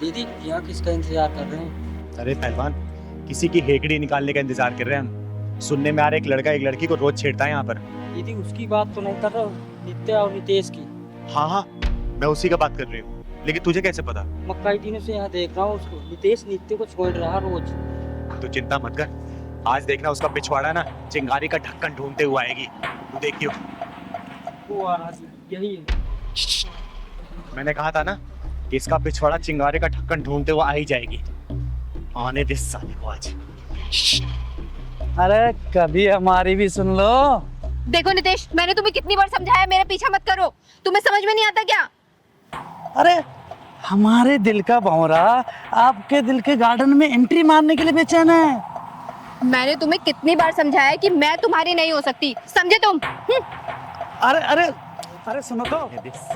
दीदी यहाँ किसका इंतजार कर रहे हैं? अरे पहलवान, किसी की हेकड़ी निकालने का इंतजार कर रहे हैं हम। सुनने में आ रहा है एक लड़का एक लड़की को रोज छेड़ता है यहाँ पर। दीदी उसकी बात तो नहीं कर रहा हूँ, नित्या और नितेश की। हाँ हाँ, मैं उसी का बात कर रही हूँ, लेकिन तुझे कैसे पता? मैं कई दिनों से यहाँ देख रहा हूँ उसको। नितेश नित्य को छोड़ रहा रोज। तो चिंता मत कर, आज देखना उसका पिछवाड़ा ना चिंगारी का ढक्कन ढूंढते हुए आएगी। तू देखियो। वो आज यही है। मैंने कहा था ना कि इसका पिछवाड़ा चिंगारी का ढक्कन ढूंढते हुए आ ही जाएगी। आने दे साले को आज। अरे कभी हमारी भी सुन लो। देखो नितेश, मैंने तुम्हें कितनी बार समझाया मेरा पीछा मत करो। तुम्हें समझ में नहीं आता क्या? अरे हमारे दिल का भंवरा आपके दिल के गार्डन में एंट्री मारने के लिए बेचैन है। मैंने तुम्हें कितनी बार समझाया कि मैं तुम्हारी नहीं हो सकती, समझे तुम? अरे अरे अरे सुनो तो,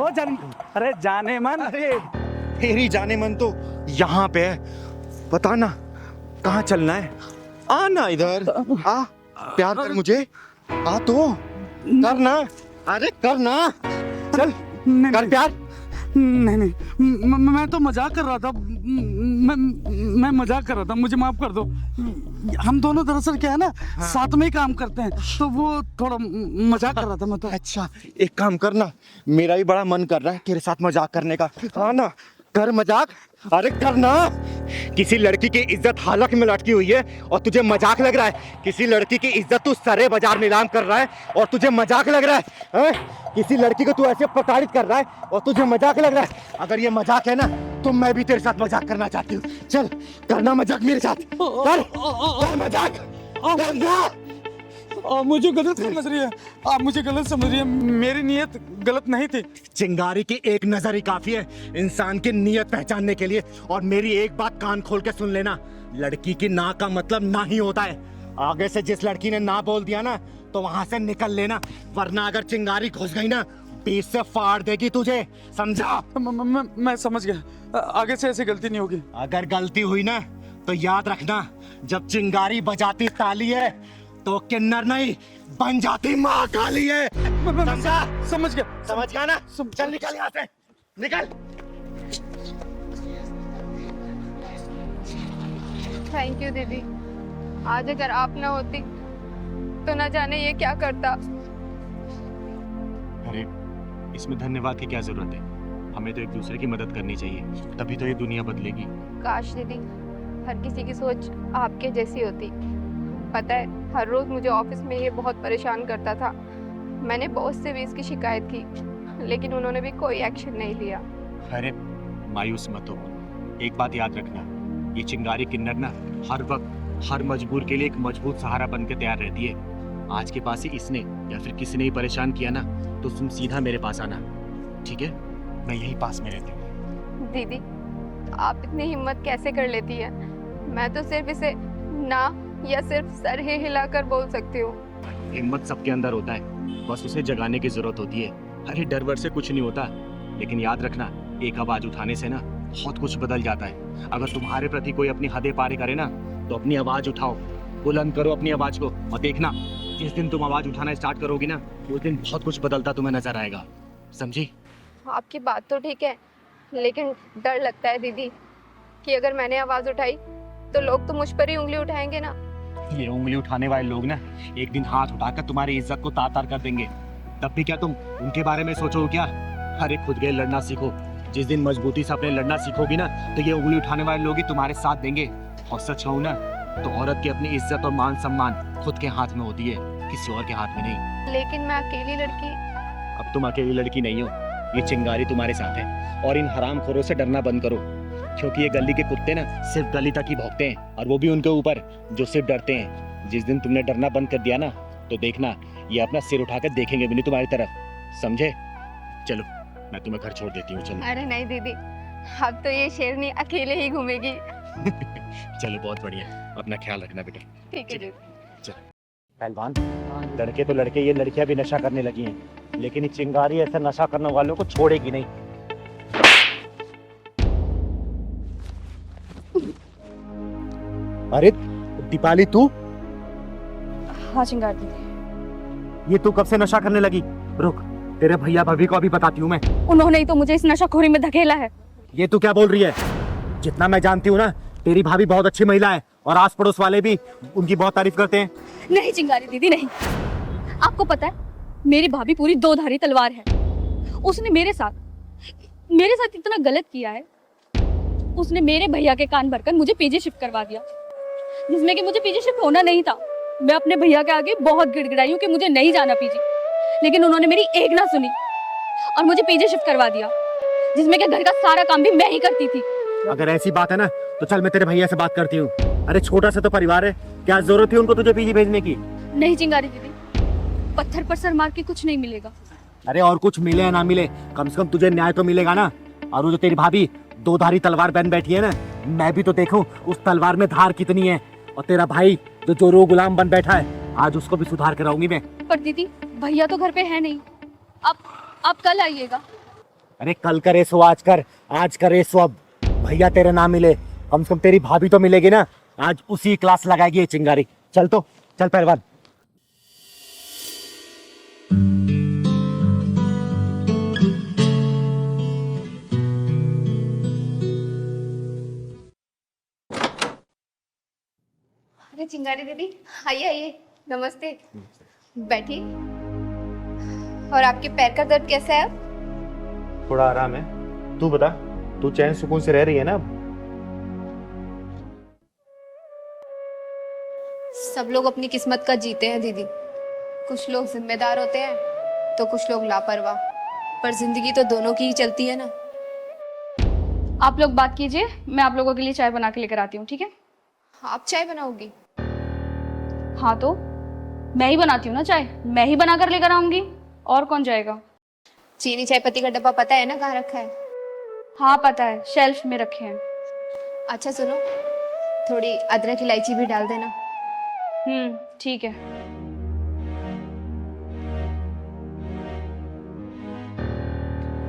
ओ जान, अरे जाने मन। अरे तेरी जाने मन तो यहाँ पे है। बता ना कहाँ चलना है? आना इधर आ, प्यार कर मुझे। आ तो करना, अरे करना, चल कर प्यार। नहीं नहीं, मैं तो मजाक कर रहा था। मैं मजाक कर रहा था, मुझे माफ कर दो। हम दोनों दरअसल क्या है ना, साथ में ही काम करते हैं, तो वो थोड़ा मजाक कर रहा था मैं तो। अच्छा एक काम करना, मेरा भी बड़ा मन कर रहा है तेरे साथ मजाक करने का। हाँ ना, कर मजाक। अरे करना। किसी लड़की की इज्जत हालत में लटकी हुई है और तुझे मजाक लग रहा है? किसी लड़की की इज्जत तू सरे बाजार नीलाम कर रहा है और तुझे मजाक लग रहा है, हैं? किसी लड़की को तू ऐसे प्रताड़ित कर रहा है और तुझे मजाक लग रहा है? अगर ये मजाक है ना तो मैं भी तेरे साथ मजाक करना चाहती हूँ। चल करना मजाक मेरे साथ, कर मजाक करना। आप मुझे गलत समझ रही है, आप मुझे गलत समझ रही है। मेरी नीयत गलत नहीं थी। चिंगारी की एक नजर ही काफी है इंसान की नीयत पहचानने के लिए। और मेरी एक बात कान खोल के सुन लेना, लड़की की ना का मतलब ना ही होता है। आगे से जिस लड़की ने ना बोल दिया ना तो वहां से निकल लेना, वरना अगर चिंगारी घुस गई ना बीच से फाड़ देगी तुझे, समझा? मैं समझ गया, आगे से ऐसी गलती नहीं होगी। अगर गलती हुई ना तो याद रखना, जब चिंगारी बजाती ताली है तो किन्नर नहीं बन जाती माँ काली है, समझा? समझ गया। समझ गया ना? चल निकल यहाँ से, निकल। थैंक यू दीदी, आज अगर आप ना होती तो ना जाने ये क्या करता। अरे इसमें धन्यवाद की क्या जरूरत है? हमें तो एक दूसरे की मदद करनी चाहिए, तभी तो ये दुनिया बदलेगी। काश दीदी हर किसी की सोच आपके जैसी होती। पता है, हर रोज मुझे ऑफिस में ये बहुत परेशान करता था। मैंने बॉस से भी इसकी शिकायत की, लेकिन उन्होंने भी कोई एक्शन नहीं लिया। अरे मायूस मत हो, एक बात याद रखना, ये चिंगारी किन्नर ना हर वक्त हर मजबूर के लिए एक मजबूत सहारा बनकर तैयार रहती है। आज के पास ही इसने या फिर किसी ने ही परेशान किया ना तो तुम सीधा मेरे पास आना, ठीक है? मैं यही पास में रहती हूँ। दीदी आप इतनी हिम्मत कैसे कर लेती है? मैं तो सिर्फ इसे ना या सिर्फ सर ही हिलाकर बोल सकती हूँ। हिम्मत सबके अंदर होता है, बस उसे जगाने की जरूरत होती है। अरे डर वर से कुछ नहीं होता, लेकिन याद रखना एक आवाज उठाने से ना बहुत कुछ बदल जाता है। अगर तुम्हारे प्रति कोई अपनी हदें पार करे ना तो अपनी आवाज उठाओ, बुलंद करो अपनी आवाज को, और देखना जिस दिन तुम आवाज उठाना स्टार्ट करोगी ना उस दिन बहुत कुछ बदलता तुम्हें नजर आएगा, समझी? आपकी बात तो ठीक है, लेकिन डर लगता है दीदी कि अगर मैंने आवाज उठाई तो लोग तो मुझ पर ही उंगली उठाएंगे ना। ये उंगली उठाने वाले लोग ना एक दिन हाथ उठाकर तुम्हारी इज्जत को तार तार कर देंगे, तब भी क्या तुम उनके बारे में सोचो क्या? अरे खुद के लड़ना सीखो, जिस दिन मजबूती से अपने लड़ना सीखोगी ना तो ये उंगली उठाने वाले लोग ही तुम्हारे साथ देंगे। और सच कहूं ना तो औरत की अपनी इज्जत और मान सम्मान खुद के हाथ में होती है, किसी और के हाथ में नहीं। लेकिन मैं अकेली लड़की। अब तुम अकेली लड़की नहीं हो, ये चिंगारी तुम्हारे साथ है। और इन हरामखोरों से डरना बंद करो, क्योंकि ये गली के कुत्ते ना सिर्फ गली तक ही भौंकते हैं, और वो भी उनके ऊपर जो सिर्फ डरते हैं। जिस दिन तुमने डरना बंद कर दिया ना तो देखना ये अपना सिर उठाकर देखेंगे भी नहीं तुम्हारी तरफ, समझे? चलो मैं तुम्हें घर छोड़ देती हूँ, चलो। अरे नहीं दीदी, अब तो ये शेरनी अकेले ही घूमेगी। चलो बहुत बढ़िया, अपना ख्याल रखना बेटा। ठीक है जी। पहलवान, लड़के तो लड़के, ये लड़कियां भी नशा करने लगी हैं, लेकिन ये चिंगारी ऐसे नशा करने वालों को छोड़ेगी नहीं। अरे दीपाली तू? हाँ चिंगारी दीदी। ये तू कब से नशा करने लगी? रुक, तेरे भैया भाभी को अभी बताती हूँ मैं। उन्होंने ही तो मुझे इस नशाखोरी में धकेला है। ये तू क्या बोल रही है? जितना मैं जानती हूँ ना, तेरी भाभी बहुत अच्छी महिला है और आस पड़ोस वाले भी उनकी बहुत तारीफ करते हैं। नहीं चिंगारी दीदी नहीं। आपको पता है मेरी भाभी पूरी दो धारी तलवार है। उसने मेरे साथ इतना गलत किया है। उसने मेरे भैया के कान भरकर मुझे पीजी शिफ्ट करवा दिया, जिसमें कि मुझे पीजी शिफ्ट होना नहीं था। मैं अपने भैया के आगे बहुत गिड़गिड़ाई हूँ कि मुझे नहीं जाना पीजी, लेकिन उन्होंने मेरी एक ना सुनी और मुझे पीजी शिफ्ट करवा दिया, जिसमें कि घर का सारा काम भी मैं ही करती थी। अगर ऐसी बात है ना तो चल मैं तेरे भैया से बात करती हूँ। अरे छोटा सा तो परिवार है, क्या जरूरत थी उनको तुझे पीजी भेजने की? नहीं चिंगारी दीदी, पत्थर पर सर मार के कुछ नहीं मिलेगा। अरे और कुछ मिले या ना मिले, कम से कम तुझे न्याय तो मिलेगा ना। और वो जो तेरी भाभी दो धारी तलवार बन बैठी है ना, मैं भी तो देखूं उस तलवार में धार कितनी है। और तेरा भाई जो चोरों गुलाम बन बैठा है, आज उसको भी सुधार कराऊंगी मैं। पर दीदी भैया तो घर पे है नहीं, आप कल आइएगा। अरे कल करे सो आज कर, आज करे सो अब। भैया तेरे ना मिले, कम से कम तेरी भाभी तो मिलेगी ना। आज उसी क्लास लगाएगी ये चिंगारी। चल तो चल पहलवान। अरे चिंगारी दीदी, आइए आइए, नमस्ते, बैठिए। और आपके पैर का दर्द कैसा है अब? थोड़ा आराम है। तू बता, तू चैन सुकून से रह रही है ना? सब लोग अपनी किस्मत का जीते हैं दीदी। कुछ लोग जिम्मेदार होते हैं तो कुछ लोग लापरवाह, पर जिंदगी तो दोनों की ही चलती है ना। आप लोग बात कीजिए, मैं आप लोगों के लिए चाय बना के लेकर आती हूँ, ठीक है? आप चाय बनाओगी? हाँ तो मैं ही बनाती हूँ ना चाय, मैं ही बना कर लेकर आऊंगी, और कौन जाएगा? चीनी चाय पत्ती का डब्बा पता है ना कहाँ रखा है? हाँ पता है, शेल्फ में रखे हैं। अच्छा सुनो, थोड़ी अदरक इलायची भी डाल देना। ठीक है।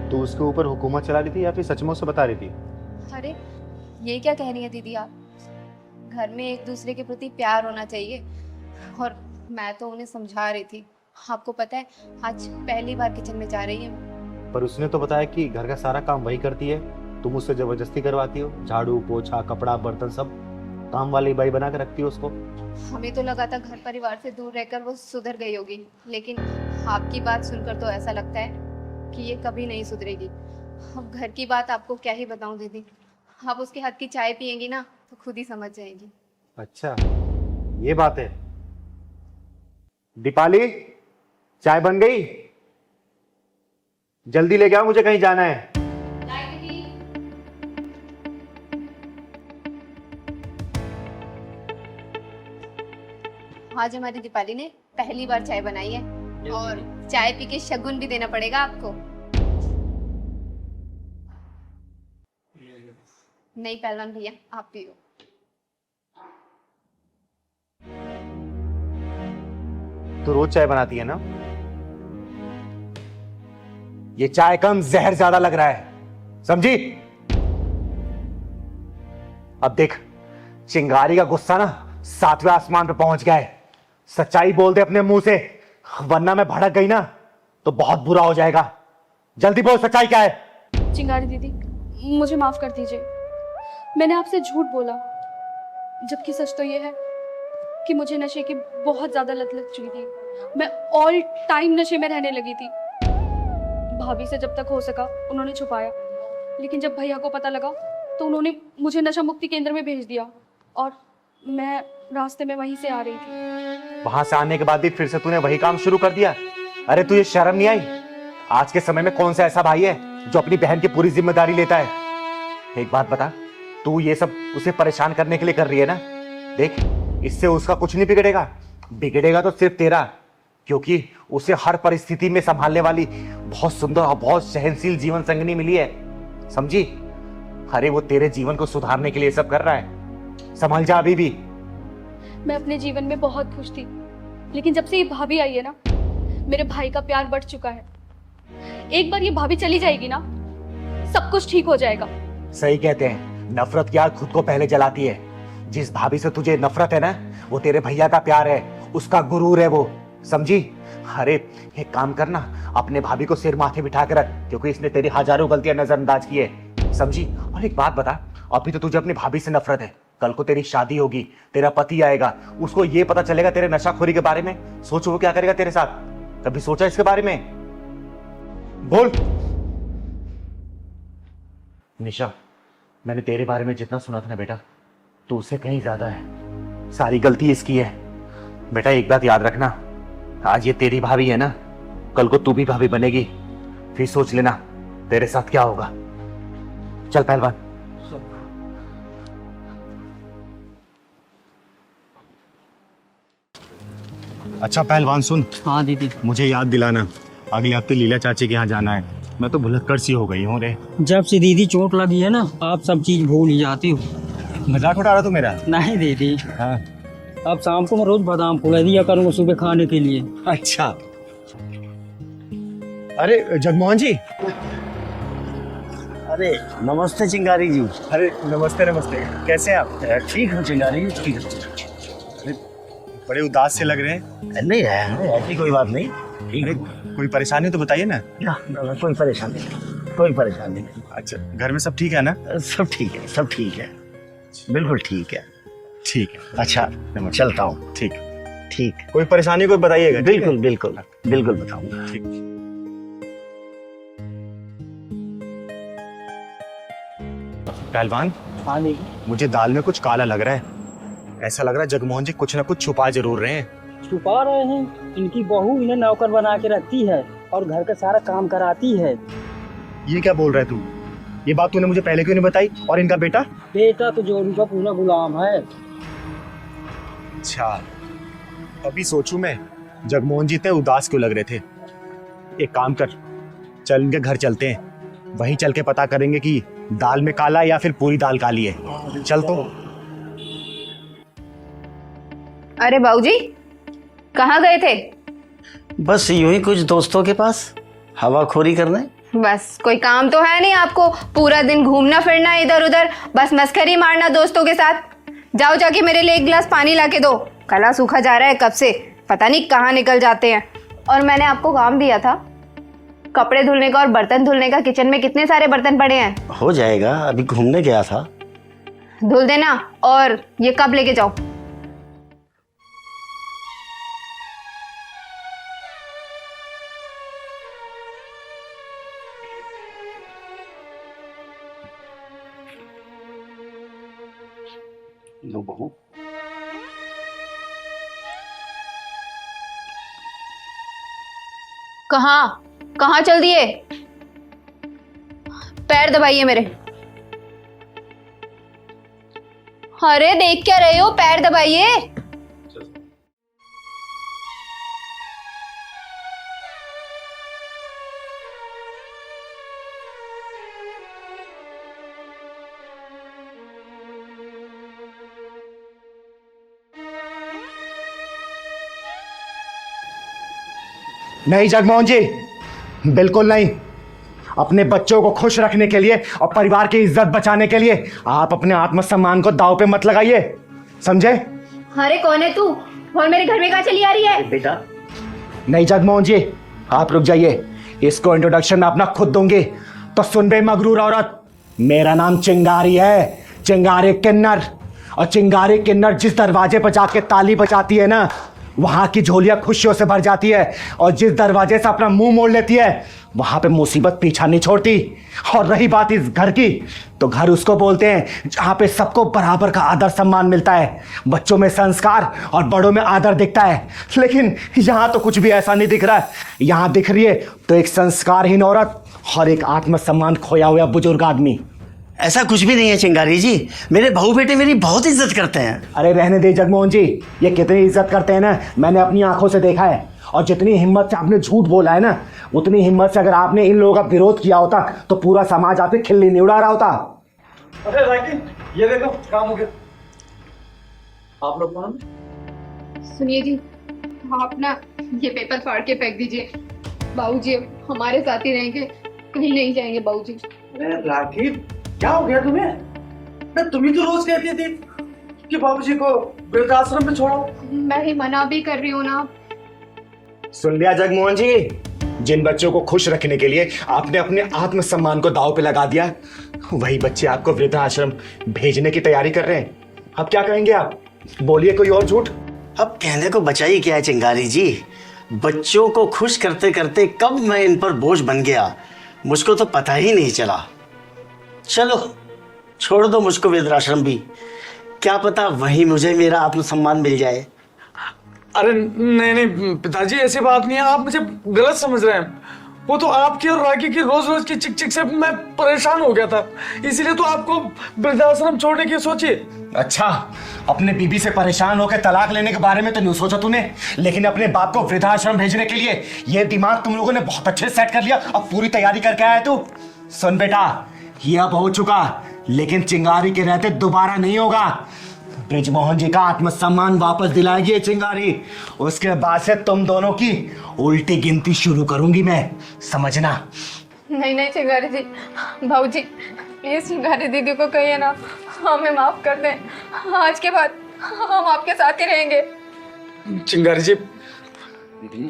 तू उसके ऊपर हुकूमत चला रही थी या फिर सच में उसे बता रही थी? अरे ये क्या कह रही है दीदी आप? घर में एक दूसरे के प्रति प्यार होना चाहिए, और मैं तो उन्हें समझा रही थी। आपको पता है आज पहली बार किचन में जा रही है। पर उसने तो बताया कि घर का सारा काम वही करती है, तुम उससे जबरदस्ती करवाती हो। झाड़ू पोछा कपड़ा बर्तन सब काम वाली बाई बना कर रखती हो उसको। हमें तो लगा था घर परिवार से दूर रहकर वो सुधर गई होगी, लेकिन आपकी बात सुनकर तो ऐसा लगता है कि ये कभी नहीं सुधरेगी। अब घर की बात आपको क्या ही बताऊं दीदी, आप उसके हाथ की चाय पिएंगी ना तो खुद ही समझ जाएंगी। अच्छा ये बात है। दीपाली, चाय बन गई? जल्दी लेके आओ, मुझे कहीं जाना है। आज हमारी दीपाली ने पहली बार चाय बनाई है, और चाय पी के शगुन भी देना पड़ेगा आपको। नहीं पहलवान भैया, आप पियो। तो रोज चाय बनाती है ना? ये चाय कम जहर ज्यादा लग रहा है, समझी? अब देख, चिंगारी का गुस्सा ना 7वें आसमान पे पहुंच गया है। सच्चाई बोल दे अपने मुंह से, वरना मैं भड़क गई ना तो बहुत बुरा हो जाएगा। जल्दी बोल, सच्चाई क्या है? चिंगारी दीदी मुझे माफ कर दीजिए, मैंने आपसे झूठ बोला, जबकि सच तो ये है कि मुझे नशे की बहुत ज्यादा लत लग चुकी थी। मैं ऑल टाइम नशे में रहने लगी थी। भाभी से जब तक हो सका उन्होंने छुपाया, लेकिन जब भैया को पता लगा तो उन्होंने मुझे नशा मुक्ति केंद्र में भेज दिया, और मैं रास्ते में वहीं से आ रही थी। वहां से आने के बाद भी फिर से तूने वही काम शुरू कर दिया? अरे तुझे शर्म नहीं आई? आज के समय में कौन सा ऐसा भाई है जो अपनी बहन की पूरी जिम्मेदारी लेता है? एक बात बता, तू ये सब उसे परेशान करने के लिए कर रही है ना? देख, इससे उसका कुछ नहीं बिगड़ेगा, बिगड़ेगा तो सिर्फ तेरा, क्योंकि उसे हर परिस्थिति में संभालने वाली बहुत सुंदर और बहुत सहनशील जीवन संगनी मिली है, समझी? अरे वो तेरे जीवन को सुधारने के लिए सब कर रहा है, संभल जा अभी भी। मैं अपने जीवन में बहुत खुश थी, लेकिन जब से ये भाभी आई है ना, मेरे भाई का प्यार बढ़ चुका है। एक बार ये भाभी चली जाएगी ना, सब कुछ ठीक हो जाएगा। सही कहते हैं, नफरत की आग खुद को पहले जलाती है। जिस भाभी से तुझे नफरत है ना, वो तेरे भैया का प्यार है, उसका गुरूर है वो, समझी? अरे एक काम करना, अपने भाभी को सिर माथे बिठा कर रख, क्योंकि इसने तेरी हजारों गलतियां नजरअंदाज की है, समझी? और एक बात बता, अभी तो तुझे अपनी भाभी से नफरत है, कल को तेरी शादी होगी, तेरा पति आएगा, उसको ये पता चलेगा तेरे नशाखोरी के बारे में, सोचो वो क्या करेगा तेरे साथ। कभी सोचा इसके बारे में? बोल। निशा, मैंने तेरे बारे में जितना सुना था ना बेटा, तू उससे कहीं ज्यादा है। सारी गलती इसकी है। बेटा एक बात याद रखना, आज ये तेरी भाभी है ना, कल को तू भी भाभी बनेगी, फिर सोच लेना तेरे साथ क्या होगा। चल पहलवान। अच्छा पहलवान सुन, हाँ दीदी। मुझे याद दिलाना, अगले हफ्ते लीला चाची के यहाँ जाना है। मैं तो भुलक्कड़ सी हो गई हूँ रे। जब से दीदी चोट लगी है ना, आप सब चीज भूल ही जाती हो। मजाक उठा रहा तू मेरा? नहीं दीदी, हाँ। अब शाम को मैं रोज बादाम फुला दिया करूँगा सुबह खाने के लिए। अच्छा। अरे जगमोहन जी। अरे नमस्ते चिंगारी जी। अरे नमस्ते नमस्ते, कैसे हैं आप? ठीक हूँ चिंगारी जी, ठीक है। बड़े उदास से लग रहे हैं। नहीं है, ऐसी कोई बात नहीं, ठीक है। कोई परेशानी तो बताइए ना। कोई परेशानी नहीं, कोई परेशानी नहीं। अच्छा, घर में सब ठीक है ना? सब ठीक है, सब ठीक है, बिल्कुल ठीक है। ठीक है। अच्छा चलता हूँ। ठीक। ठीक, कोई परेशानी कोई बताइएगा। ठीक है? बिल्कुल बिल्कुल बिल्कुल बताऊंगा। ठीक। पहलवान, हाँ दीदी। मुझे दाल में कुछ काला लग रहा है। ऐसा लग रहा है जगमोहन जी कुछ ना कुछ छुपा जरूर रहे हैं। छुपा रहे हैं, इनकी बहू इन्हें नौकर बना के रखती है और घर का सारा काम कराती है। ये क्या बोल रहा है तू? ये बात तूने मुझे पहले क्यों नहीं बताई? और इनका बेटा? बेटा तो जोड़ी का पूरा गुलाम है। अच्छा, अभी सोचूं मैं जगमोहन जी इतने उदास क्यों लग रहे थे। एक काम कर, चल इनके घर चलते हैं, वहीं चल के पता करेंगे कि दाल में काला या फिर पूरी दाल काली है। चल तो। अरे बाबूजी, कहाँ गए थे? बस यूं ही कुछ दोस्तों के पास हवाखोरी करने। बस कोई काम तो है नहीं आपको, पूरा दिन घूमना फिरना इधर उधर, बस मस्करी मारना दोस्तों के साथ। जाओ जाके मेरे लिए एक गिलास पानी ला के दो, गला सूखा जा रहा है कब से, पता नहीं कहाँ निकल जाते हैं। और मैंने आपको काम दिया था कपड़े धुलने का और बर्तन धुलने का, किचन में कितने सारे बर्तन पड़े हैं। हो जाएगा, अभी घूमने गया था। धुल देना। और ये कब लेके जाओ? लो बहू। कहाँ कहाँ चल दिए? पैर दबाइए मेरे। अरे देख क्या रहे हो, पैर दबाइए। नहीं जगमोहन जी, बिल्कुल नहीं। अपने बच्चों को खुश रखने के लिए और परिवार की इज्जत बचाने के लिए आप अपने आत्मसम्मान को दांव पे मत लगाइए, समझे? अरे कौन है तू, और मेरे घर में कहाँ चली आ रही है? बेटा नहीं जगमोहन जी, आप रुक जाइए, इसको इंट्रोडक्शन मैं अपना खुद दूंगी। तो सुन बे मगरूर औरत, मेरा नाम चिंगारी है, चिंगारी किन्नर। और चिंगारी किन्नर जिस दरवाजे पर जाके ताली बजाती है ना, वहां की झोलियां खुशियों से भर जाती है। और जिस दरवाजे से अपना मुंह मोड़ लेती है, वहां पे मुसीबत पीछा नहीं छोड़ती। और रही बात इस घर की, तो घर उसको बोलते हैं जहां पे सबको बराबर का आदर सम्मान मिलता है, बच्चों में संस्कार और बड़ों में आदर दिखता है। लेकिन यहां तो कुछ भी ऐसा नहीं दिख रहा है। यहां दिख रही है तो एक संस्कारहीन औरत और एक आत्मसम्मान खोया हुआ बुजुर्ग आदमी। ऐसा कुछ भी नहीं है चिंगारी जी, मेरे बहू बेटे मेरी बहुत इज्जत करते हैं। अरे रहने दे जगमोहन जी, ये कितनी इज्जत करते हैं ना, मैंने अपनी आंखों से देखा है। और जितनी हिम्मत से आपने झूठ बोला है ना, उतनी हिम्मत से अगर आपने इन लोगों का विरोध किया होता तो पूरा समाज आपसे खिल्ली नहीं उड़ा रहा होता। अरे राकी, ये देखो काम हो गया। आप लोग कौन? सुनिए जी, आप ना ये पेपर फाड़ के फेंक दीजिए। बाबूजी हमारे साथ ही रहेंगे, कहीं नहीं जाएंगे बाबूजी। अरे राकी, क्या हो गया तुम्हें? मैं तुम ही तो रोज कहती थी कि बाबूजी को वृद्धाश्रम में छोड़ो। मैं ही मना भी कर रही हूँ ना। सुन लिया जगमोहन जी, जिन बच्चों को खुश रखने के लिए आपने अपने आत्मसम्मान को दांव पे लगा दिया, वही बच्चे आपको वृद्धाश्रम भेजने की तैयारी कर रहे हैं। अब क्या कहेंगे आप? बोलिए कोई और झूठ। अब कहने को बचा ही क्या है चिंगारी जी। बच्चों को खुश करते करते कब मैं इन पर बोझ बन गया, मुझको तो पता ही नहीं चला। चलो छोड़ दो मुझको वृद्धाश्रम भी, क्या पता वहीं मुझे मेरा आत्मसम्मान मिल जाए। अरे नहीं नहीं पिताजी, ऐसी बात नहीं है, आप मुझे गलत समझ रहे हैं। वो तो आपकी और राखी की रोज रोज की चिक चिक से मैं परेशान हो गया था, इसीलिए तो आपको वृद्धाश्रम छोड़ने की सोची। अच्छा, अपने बीबी से परेशान होकर तलाक लेने के बारे में तो नहीं सोचा तूने, लेकिन अपने बाप को वृद्धाश्रम भेजने के लिए ये दिमाग तुम लोगों ने बहुत अच्छे से सेट कर लिया। अब पूरी तैयारी करके आया तू। सुन बेटा, ये अब हो चुका, लेकिन चिंगारी के रहते दोबारा नहीं होगा। ब्रिजमोहन जी का आत्मसम्मान वापस दिलाएगी ये चिंगारी। उसके बाद से तुम दोनों की उल्टी गिनती शुरू करूंगी मैं, समझना। नहीं नहीं चिंगारी जी, भाऊजी प्लीज चिंगारी दीदी को कहिए ना, हमें माफ कर दें। आज के बाद हम आपके साथ ही रहेंगे। चिंगारी जी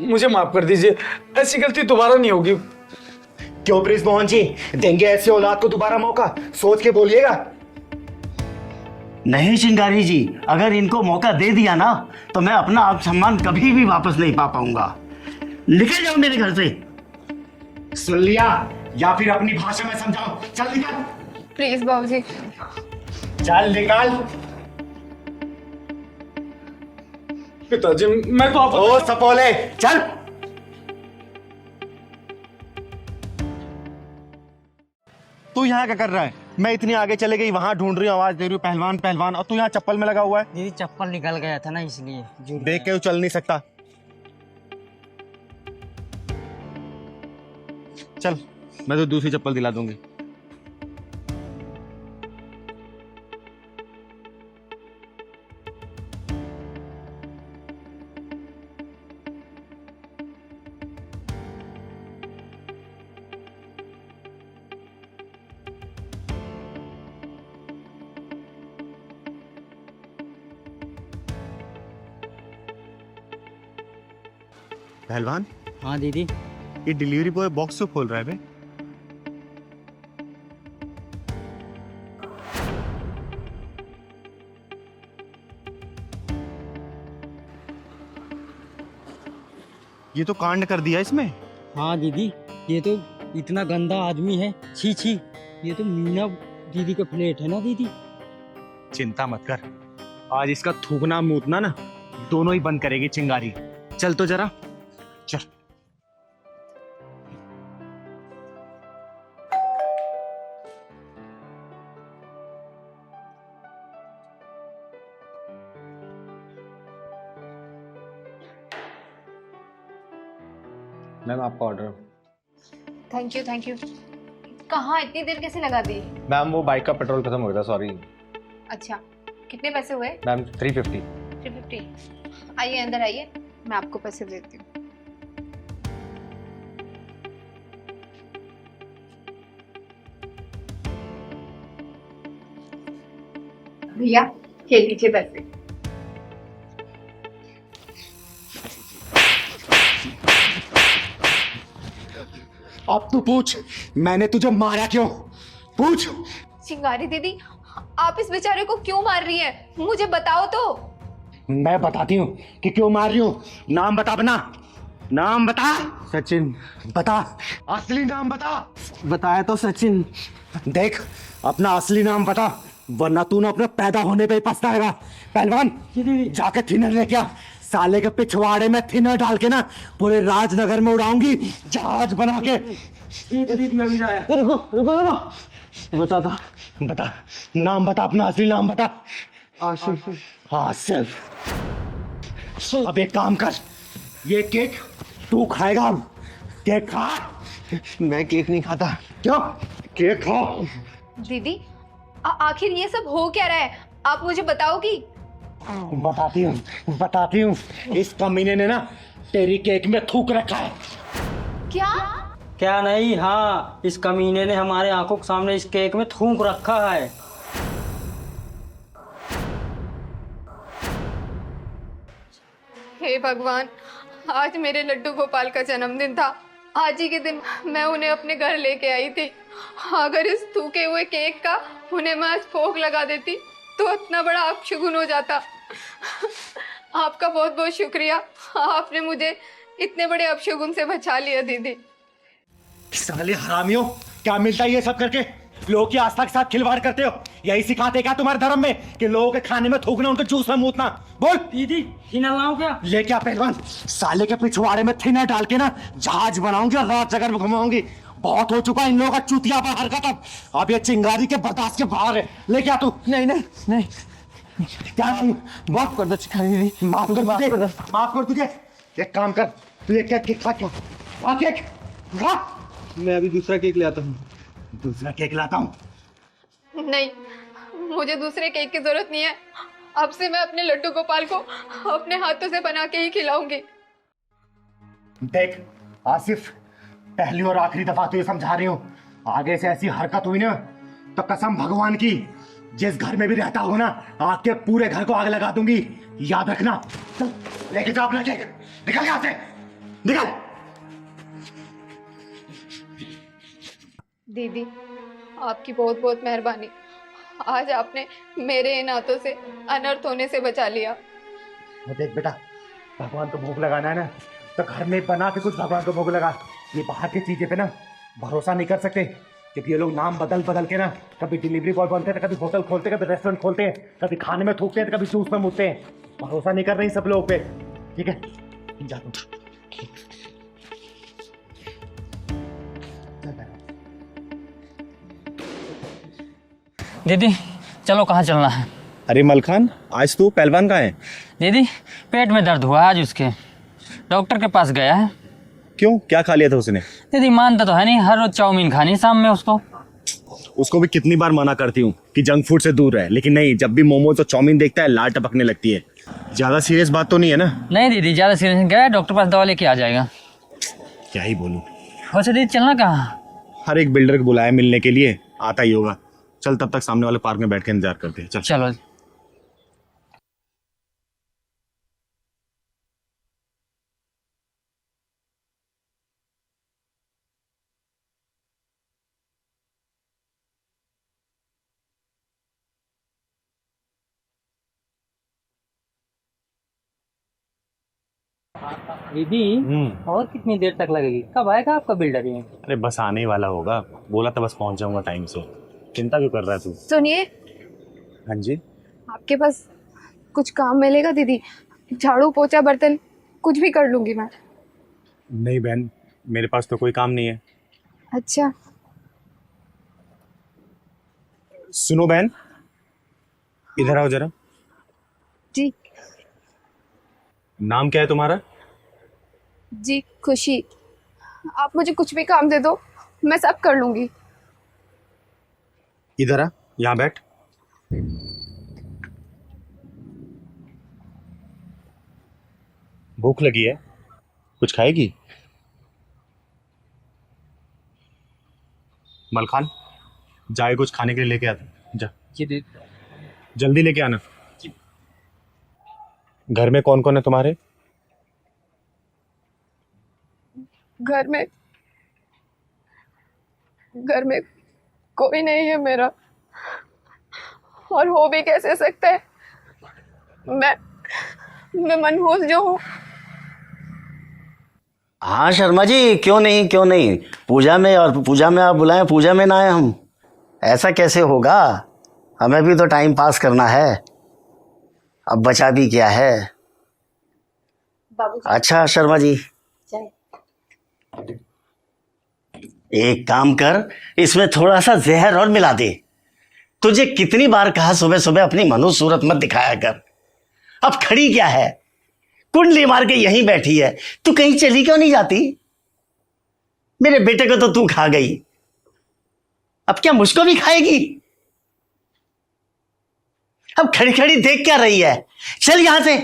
मुझे माफ कर दीजिए, ऐसी गलती दोबारा नहीं होगी। क्यों ब्रिजमोहन जी, देंगे ऐसे औलाद को दोबारा मौका? सोच के बोलिएगा। नहीं चिंगारी जी, अगर इनको मौका दे दिया ना तो मैं अपना आत्मसम्मान कभी भी वापस नहीं पा पाऊंगा। निकल जाओ मेरे घर से। सुन लिया, या फिर अपनी भाषा में समझाओ। चल निकल, प्लीज भाऊजी। चल निकल। पिताजी मैं तो आप ओ सपोले, चल। तू यहाँ क्या कर रहा है? मैं इतनी आगे चले गई, वहां ढूंढ रही हूँ, आवाज दे रही हूँ पहलवान पहलवान, और तू यहाँ चप्पल में लगा हुआ है। दीदी चप्पल निकल गया था ना, इसलिए देख के तू चल नहीं सकता। चल, मैं तो दूसरी चप्पल दिला दूंगी। पहलवान, हाँ दीदी। ये डिलीवरी बॉय बॉक्स क्यों खोल रहा है बे? ये तो कांड कर दिया इसमें। हाँ दीदी, ये तो इतना गंदा आदमी है, छी छी। ये तो मीना दीदी का प्लेट है ना दीदी। चिंता मत कर, आज इसका थूकना मूतना ना दोनों ही बंद करेगी चिंगारी। चल तो जरा चल। मैम आपका order. Thank you thank you. कहाँ इतनी देर कैसे लगा दी? मैम वो बाइक का पेट्रोल खत्म हो गया था, सॉरी। अच्छा, कितने पैसे हुए? मैम 350। 350। आइए अंदर आइए, मैं आपको पैसे देती हूँ। भैया ये लीजिए पैसे। अब तू पूछ, मैंने तुझे मारा क्यों? पूछ। चिंगारी दीदी, आप इस बेचारे को क्यों मार रही हैं? मुझे बताओ तो। मैं बताती हूँ कि क्यों मार रही हूँ। नाम बता अपना, नाम बता। सचिन। बता, असली नाम बता। बताया तो सचिन। देख, अपना असली नाम बता, वरना तू ना अपने पैदा होने पे ही पछताएगा। पहलवान, जाके थिनर लेके आ। साले के पिछवाड़े में थिनर डाल के ना पूरे राजनगर में उड़ाऊंगी जहाज बना के। बता बता, नाम बता, अपना असली नाम बता। आशिफ। आसिफ। अब एक काम कर, ये केक तू खाएगा। अब केक खा। मैं केक नहीं खाता। क्यों? केक खा। दीदी आखिर ये सब हो क्या रहा है? आप मुझे बताओगी? बताती हूँ। इस कमीने ने ना तेरी केक में थूक रखा है। क्या? क्या नहीं, हाँ इस कमीने ने हमारे आंखों के सामने इस केक में थूक रखा है। हे भगवान, आज मेरे लड्डू गोपाल का जन्मदिन था। आज ही के दिन मैं उन्हें अपने घर लेके आई थी अगर इस थूके हुए केक का उन्हें मैं आज भोग लगा देती तो इतना बड़ा अपशगुन हो जाता। आपका बहुत बहुत शुक्रिया, आपने मुझे इतने बड़े अपशगुन से बचा लिया दीदी। साले हरामियों, क्या मिलता है ये सब करके? लोगों की आस्था के साथ खिलवाड़ करते हो। यही सिखाते क्या तुम्हारे धर्म में कि लोगों के खाने में थूकना, उनके जूस में मूतना? बोल। दीदी हिना लाऊं क्या? ले क्या पहलवान, साले के पिछवाड़े में थिना डाल के ना जहाज बनाऊंगी और रात जगह में घुमाऊंगी। बहुत हो चुका इन लोगों का चूतिया पर हरकत। अब ये चिंगारी के बर्दाश्त के बाहर है। ले क्या तू? नहीं नहीं नहीं, क्या नहीं? माफ कर दो चिंगारी दी, माफ कर तुझे। एक काम कर, तू एक केक खा, क्या केक खा। मैं अभी दूसरा केक ले आता हूँ। दूसरा केक लाता हूँ। नहीं, मुझे दूसरे केक की जरूरत नहीं है। अब से मैं अपने लड्डू गोपाल को अपने हाथों से बना के ही खिलाऊंगी। देख आसिफ, पहली और आखिरी दफा तुझे समझा रही हूँ, आगे से ऐसी हरकत हुई ना तो कसम भगवान की, जिस घर में भी रहता हो ना, आग के पूरे घर को आग लगा दूंगी। याद रखना। चल लेके जाओ अपना केक, निकल यहाँ से, निकल। दीदी, आपकी बहुत बहुत मेहरबानी। आज आपने मेरे इन हाथों से अनर्थ होने से बचा लिया। देख बेटा, भगवान को भोग लगाना है ना तो घर में बना के कुछ भगवान को भोग लगा। ये बाहर की चीजें पे ना भरोसा नहीं कर सकते, क्योंकि ये लोग नाम बदल बदल के ना कभी डिलीवरी बॉय बनते हैं, कभी होटल खोलते हैं, कभी रेस्टोरेंट खोलते हैं, कभी खाने में थूकते हैं, तो कभी जूस में मुतते हैं। भरोसा नहीं कर रहे सब लोग पे। ठीक है, जा तुम। दीदी चलो, कहाँ चलना है? अरे मलखान, आज तू पहलवान का है? दीदी पेट में दर्द हुआ आज, उसके डॉक्टर के पास गया है। क्यों, क्या खा लिया था उसने? दीदी मानता तो है नहीं, हर रोज चाउमीन खानी शाम में उसको। उसको भी कितनी बार मना करती हूँ कि जंक फूड से दूर रहे, लेकिन नहीं, जब भी मोमोज और चाउमीन देखता है लाल टपकने लगती है। ज्यादा सीरियस बात तो नहीं है ना? नहीं दीदी, ज़्यादा सीरियस गया, डॉक्टर पास दवा लेके आ जाएगा। क्या ही बोलूँ। वैसे दीदी चलना कहाँ? हर एक बिल्डर को बुलाया मिलने के लिए, आता ही होगा। चल तब तक सामने वाले पार्क में बैठ के इंतजार करते हैं। चल चलो। दीदी और कितनी देर तक लगेगी? कब आएगा आपका बिल्डर ये? अरे बस आने ही वाला होगा, बोला था बस पहुंच जाऊंगा टाइम से। चिंता क्यों कर रहा है तू? सुनिए, हाँ जी। आपके पास कुछ काम मिलेगा दीदी? झाड़ू पोछा बर्तन कुछ भी कर लूंगी मैं। नहीं बहन, मेरे पास तो कोई काम नहीं है। अच्छा। सुनो बहन, इधर आओ जरा। जी। नाम क्या है तुम्हारा? जी खुशी। आप मुझे कुछ भी काम दे दो, मैं सब कर लूंगी। इधर आ, यहाँ बैठ। भूख लगी है, कुछ खाएगी? मलखान, जाए कुछ खाने के लिए लेके आता। जा जी दीदी। जल्दी लेके आना। घर में कौन कौन है तुम्हारे? घर में कोई नहीं है मेरा, और हो भी कैसे सकता है? मैं मनहूस जो हूँ। हाँ शर्मा जी, क्यों नहीं क्यों नहीं। पूजा में, और पूजा में आप बुलाएं, पूजा में ना आए हम, ऐसा कैसे होगा? हमें भी तो टाइम पास करना है, अब बचा भी क्या है। अच्छा शर्मा जी, एक काम कर, इसमें थोड़ा सा जहर और मिला दे। तुझे कितनी बार कहा सुबह सुबह अपनी मनु सूरत मत दिखाया कर। अब खड़ी क्या है, कुंडली मार के यहीं बैठी है, तू कहीं चली क्यों नहीं जाती? मेरे बेटे को तो तू खा गई, अब क्या मुझको भी खाएगी? अब खड़ी खड़ी देख क्या रही है, चल यहां से।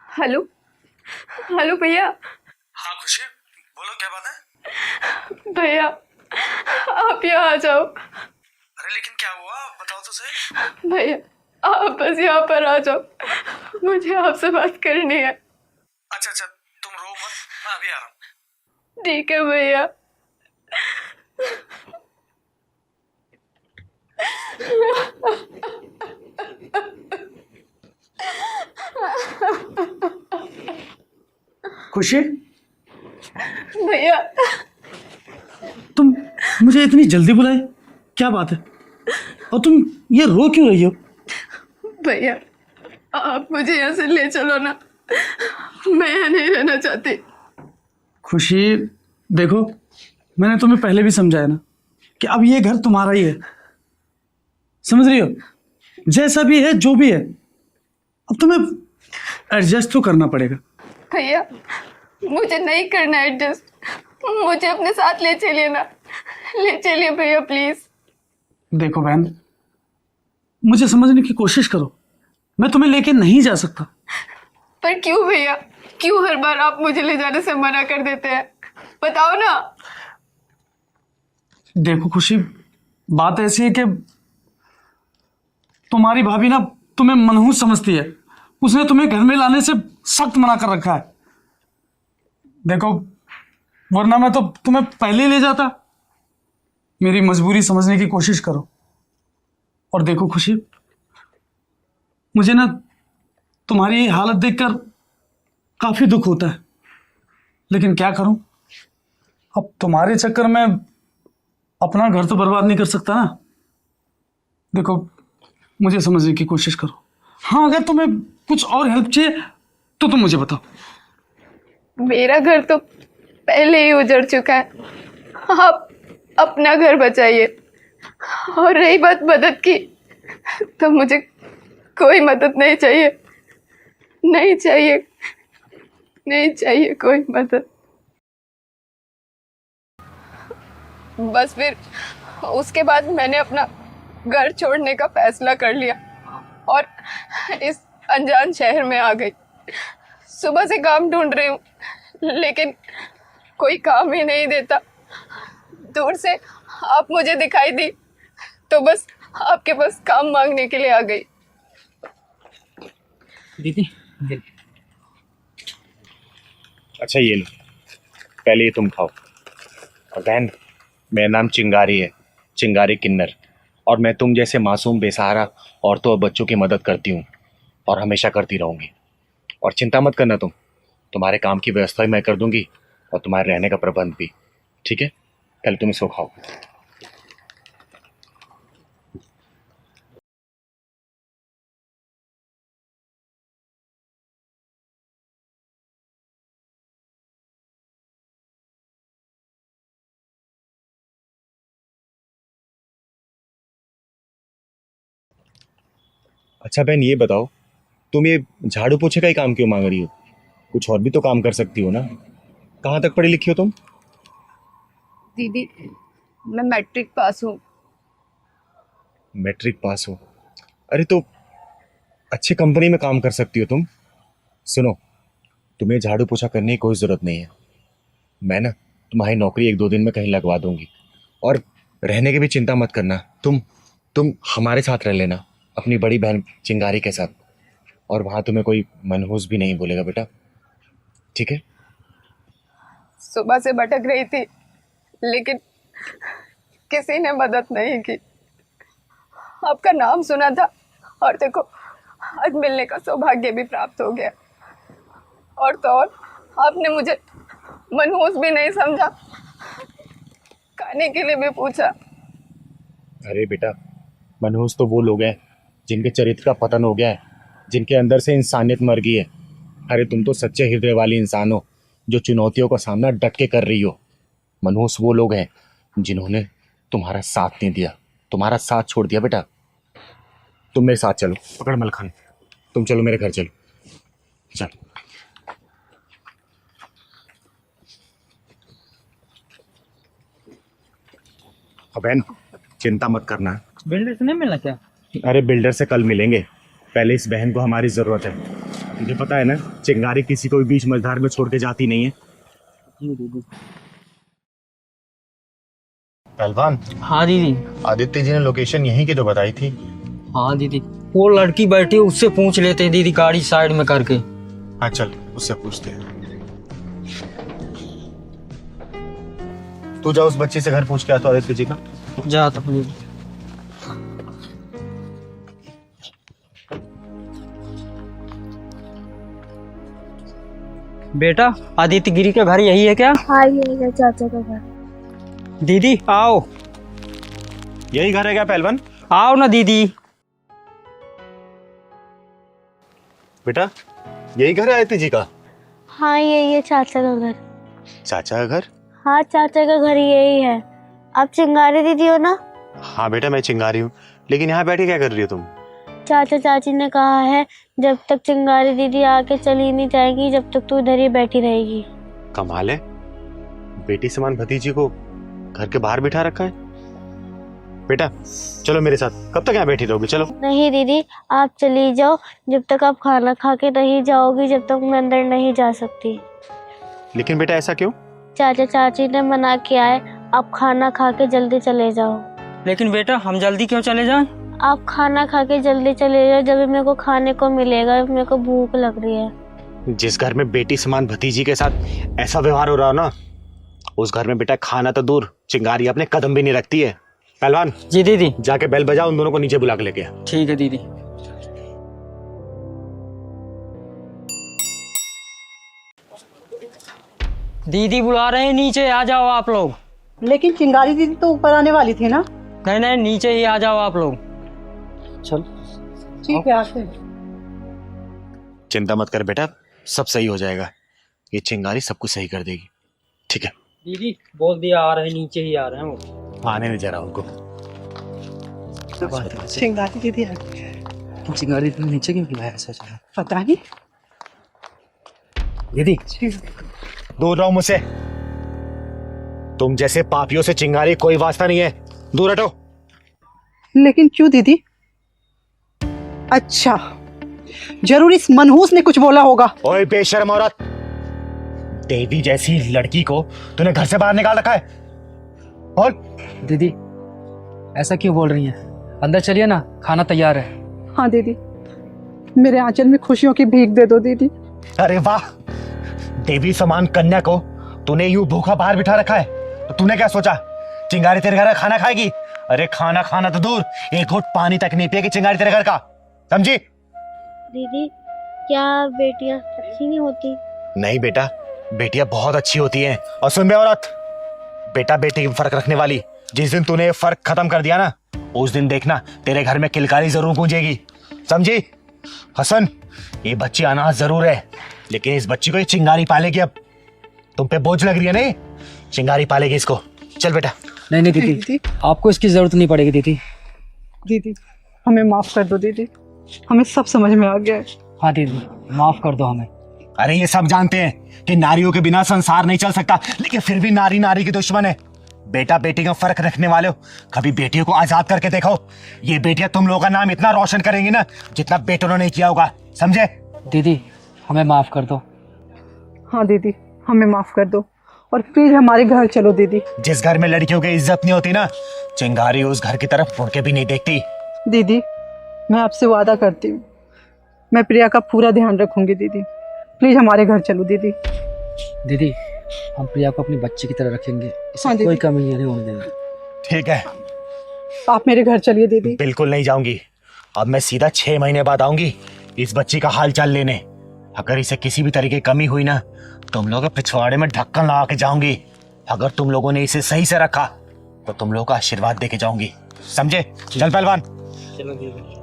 हेलो हेलो भैया। हाँ खुशी, बोलो भैया आप यहाँ आ जाओ। अरे लेकिन क्या हुआ, बताओ तो सही। भैया आप बस यहाँ पर आ जाओ, मुझे आपसे बात करनी है। अच्छा अच्छा, तुम रो मत, मैं अभी आ रहा हूँ। ठीक है भैया। खुशी, भैया तुम मुझे इतनी जल्दी बुलाए, क्या बात है? और तुम ये रो क्यों रही हो? भैया आप मुझे यहाँ से ले चलो ना, मैं यहाँ नहीं रहना चाहती। खुशी देखो, मैंने तुम्हें पहले भी समझाया ना कि अब ये घर तुम्हारा ही है, समझ रही हो? जैसा भी है, जो भी है, अब तुम्हें एडजस्ट तो करना पड़ेगा। भैया मुझे नहीं करना एडजस्ट, मुझे अपने साथ ले चलिए ना, ले चलिए भैया प्लीज। देखो बहन, मुझे समझने की कोशिश करो, मैं तुम्हें लेके नहीं जा सकता। पर क्यों भैया, क्यों हर बार आप मुझे ले जाने से मना कर देते हैं, बताओ ना। देखो खुशी, बात ऐसी है कि तुम्हारी भाभी ना तुम्हें मनहूस समझती है, उसने तुम्हें घर में लाने से सख्त मना कर रखा है। देखो, वरना मैं तो तुम्हें पहले ही ले जाता। मेरी मजबूरी समझने की कोशिश करो। और देखो खुशी, मुझे ना तुम्हारी ये हालत देखकर काफी दुख होता है, लेकिन क्या करूं, अब तुम्हारे चक्कर में अपना घर तो बर्बाद नहीं कर सकता ना। देखो, मुझे समझने की कोशिश करो। हाँ, अगर तुम्हें कुछ और हेल्प चाहिए तो तुम मुझे बताओ। मेरा घर तो पहले ही उजड़ चुका है, आप अपना घर बचाइए। और रही बात मदद की, तो मुझे कोई मदद नहीं चाहिए, नहीं चाहिए, नहीं चाहिए कोई मदद। बस फिर उसके बाद मैंने अपना घर छोड़ने का फैसला कर लिया और इस अनजान शहर में आ गई। सुबह से काम ढूंढ रही हूँ, लेकिन कोई काम ही नहीं देता। दूर से आप मुझे दिखाई दी तो बस आपके पास काम मांगने के लिए आ गई। दीदी अच्छा ये लो, पहले ये तुम खाओ। और बहन, मेरा नाम चिंगारी है, चिंगारी किन्नर, और मैं तुम जैसे मासूम बेसहारा औरतों और बच्चों की मदद करती हूँ और हमेशा करती रहूँगी। और चिंता मत करना, तुम्हारे काम की व्यवस्था भी मैं कर दूंगी और तुम्हारे रहने का प्रबंध भी। ठीक है, पहले तुम इसको खाओ। अच्छा बहन, ये बताओ, तुम ये झाड़ू पोछे का ही काम क्यों मांग रही हो? कुछ और भी तो काम कर सकती हो ना। कहाँ तक पढ़ी लिखी हो तुम? दीदी मैं मैट्रिक पास हूँ। मैट्रिक पास हो? अरे तो अच्छे कंपनी में काम कर सकती हो तुम। सुनो, तुम्हें झाड़ू पोछा करने की कोई ज़रूरत नहीं है। मैं ना तुम्हारी नौकरी 1-2 दिन में कहीं लगवा दूंगी। और रहने की भी चिंता मत करना, तुम हमारे साथ रह लेना, अपनी बड़ी बहन चिंगारी के साथ। और वहाँ तुम्हें कोई मनहूस भी नहीं बोलेगा बेटा, ठीक है? सुबह से भटक रही थी, लेकिन किसी ने मदद नहीं की। आपका नाम सुना था और देखो आज मिलने का सौभाग्य भी प्राप्त हो गया। और तो और आपने मुझे मनहूस भी नहीं समझा, खाने के लिए भी पूछा। अरे बेटा, मनहूस तो वो लोग हैं जिनके चरित्र का पतन हो गया है, जिनके अंदर से इंसानियत मर गई है। अरे तुम तो सच्चे हृदय वाली इंसान हो, जो चुनौतियों का सामना डट के कर रही हो। मनहूस वो लोग हैं जिन्होंने तुम्हारा साथ नहीं दिया, तुम्हारा साथ छोड़ दिया। बेटा तुम मेरे साथ चलो, पकड़ मलखान, तुम चलो मेरे घर चलो, चलो। बहन चिंता मत करना। बिल्डर से नहीं मिलना क्या? अरे बिल्डर से कल मिलेंगे, पहले इस बहन को हमारी ज़रूरत है। तुझे पता है ना, चिंगारी किसी को भी बीच मझधार में छोड़ के जाती नहीं है। जी दीदी। पहलवान, हाँ दीदी। आदित्य जी ने लोकेशन यहीं की तो बताई थी। हाँ दीदी, वो लड़की बैठी है, उससे पूछ लेते हैं दीदी, गाड़ी साइड में करके। हाँ चल, उससे पूछते हैं। तू जा उस बच्ची से घर पूछ के आ तो आदित्य जी का। जा तो दीदी। बेटा, आदित्य गिरी का घर यही है क्या? हाँ यही है चाचा का घर। दीदी आओ। यही घर है क्या पहलवान? आओ ना दीदी। बेटा, यही घर है आदित्य जी का? हाँ यही है चाचा का घर। चाचा का घर? हाँ चाचा का घर यही है। आप चिंगारी दीदी हो ना? हाँ बेटा, मैं चिंगारी हूँ, लेकिन यहाँ बैठे क्या कर रही हो तुम? चाचा चाची ने कहा है जब तक चिंगारी दीदी आके चली नहीं जाएगी जब तक तू इधर ही बैठी रहेगी। कमाल है, बेटी समान भतीजी को घर के बाहर बिठा रखा है। बेटा चलो मेरे साथ, कब तक यहाँ बैठी रहोगी? चलो। नहीं दीदी, आप चली जाओ, जब तक आप खाना खा के नहीं जाओगी जब तक मैं अंदर नहीं जा सकती। लेकिन बेटा ऐसा क्यों? चाचा चाची ने मना किया है, आप खाना खा के जल्दी चले जाओ। लेकिन बेटा हम जल्दी क्यों चले जाएं? आप खाना खा के जल्दी चले जाओ, जब मेरे को खाने को मिलेगा, मेरे को भूख लग रही है। जिस घर में बेटी समान भतीजी के साथ ऐसा व्यवहार हो रहा हो ना, उस घर में बेटा खाना तो दूर, चिंगारी अपने कदम भी नहीं रखती है। पहलवान जी दीदी। जाके बेल बजाओ, उन दोनों को नीचे बुला के लेके आ। ठीक है दीदी। दीदी बुला रहे हैं, नीचे आ जाओ आप लोग। लेकिन चिंगारी दीदी तो ऊपर आने वाली थी ना? नहीं नहीं, नीचे ही आ जाओ आप लोग। चल ठीक है, आते हैं। चिंता मत कर बेटा, सब सही हो जाएगा। ये चिंगारी सब कुछ सही कर देगी, ठीक है? दीदी बोल दिया आ रहे हैं, नीचे ही आ रहे हैं वो। आने नहीं जरा उनको। चिंगारी दीदी आ गई। चिंगारी दीदी नीचे क्यों बुलाया चाचा? पता नहीं। दीदी दूर रहो मुझसे, तुम जैसे पापियों से चिंगारी कोई वास्ता नहीं है, दूर हटो। लेकिन क्यों दीदी? अच्छा, जरूर इस मनहूस ने कुछ बोला होगा। ओए बेशर्म औरत, देवी जैसी लड़की को तूने घर से बाहर निकाल रखा है। और दीदी ऐसा क्यों बोल रही हैं? अंदर चलिए ना, खाना तैयार है। हाँ दीदी, मेरे आंचल में खुशियों की भीख दे दो दीदी। अरे वाह, देवी समान कन्या को तूने यूं भूखा बाहर बिठा रखा है, तो तूने क्या सोचा चिंगारी तेरे घर का खाना खाएगी? अरे खाना खाना तो दूर, एक घूंट पानी तक नहीं पिएगी चिंगारी तेरे घर का, समझी? दीदी क्या बेटियां अच्छी नहीं होती? नहीं बेटा, बेटियां बहुत अच्छी होती हैं। और सुन बे औरत, बेटा बेटी में फर्क रखने वाली, जिस दिन तूने ये फर्क खत्म कर दिया ना, उस दिन देखना तेरे घर में किलकारी जरूर गूंजेगी, समझी? हसन, ये बच्ची अनाथ जरूर है, लेकिन इस बच्ची को ये चिंगारी पालेगी। अब तुम पे बोझ लग रही है नहीं, चिंगारी पालेगी इसको। चल बेटा। नहीं नहीं दीदी, आपको इसकी जरूरत नहीं पड़ेगी दीदी। दीदी हमें माफ कर दो दीदी, हमें सब समझ में आ गया है। हाँ दीदी, माफ कर दो हमें। अरे ये सब जानते हैं कि नारियों के बिना संसार नहीं चल सकता, लेकिन फिर भी नारी नारी की दुश्मन है। बेटा बेटी का फर्क रखने वाले हो, कभी बेटियों को आजाद करके देखो। ये बेटियां तुम लोगों का नाम इतना रोशन करेंगी ना, जितना बेटों ने नहीं किया होगा, समझे? दीदी हमें माफ कर दो। हाँ दीदी, हमें माफ कर दो और प्लीज हमारे घर चलो दीदी। जिस घर में लड़कियों की इज्जत नहीं होती ना, चिंगारी उस घर की तरफ मुड़ के भी नहीं देखती। दीदी मैं आपसे वादा करती हूँ, मैं प्रिया का पूरा ध्यान रखूंगी दीदी। प्लीज हमारे घर चलो दीदी। दीदी हम प्रिया को अपनी बच्ची की तरह रखेंगे, इसमें हाँ दीदी। कोई कमी नहीं होने देंगे। ठीक है, आप मेरे घर चलिए दीदी। बिल्कुल नहीं जाऊंगी। अब मैं सीधा 6 महीने बाद आऊंगी इस बच्ची का हाल चाल लेने। अगर इसे किसी भी तरीके की कमी हुई ना, तुम लोग पिछवाड़े में ढक्कन लगा के जाऊंगी। अगर तुम लोगों ने इसे सही से रखा तो तुम लोगों को आशीर्वाद देके जाऊंगी, समझे? चल पहलवान। चलो दीदी।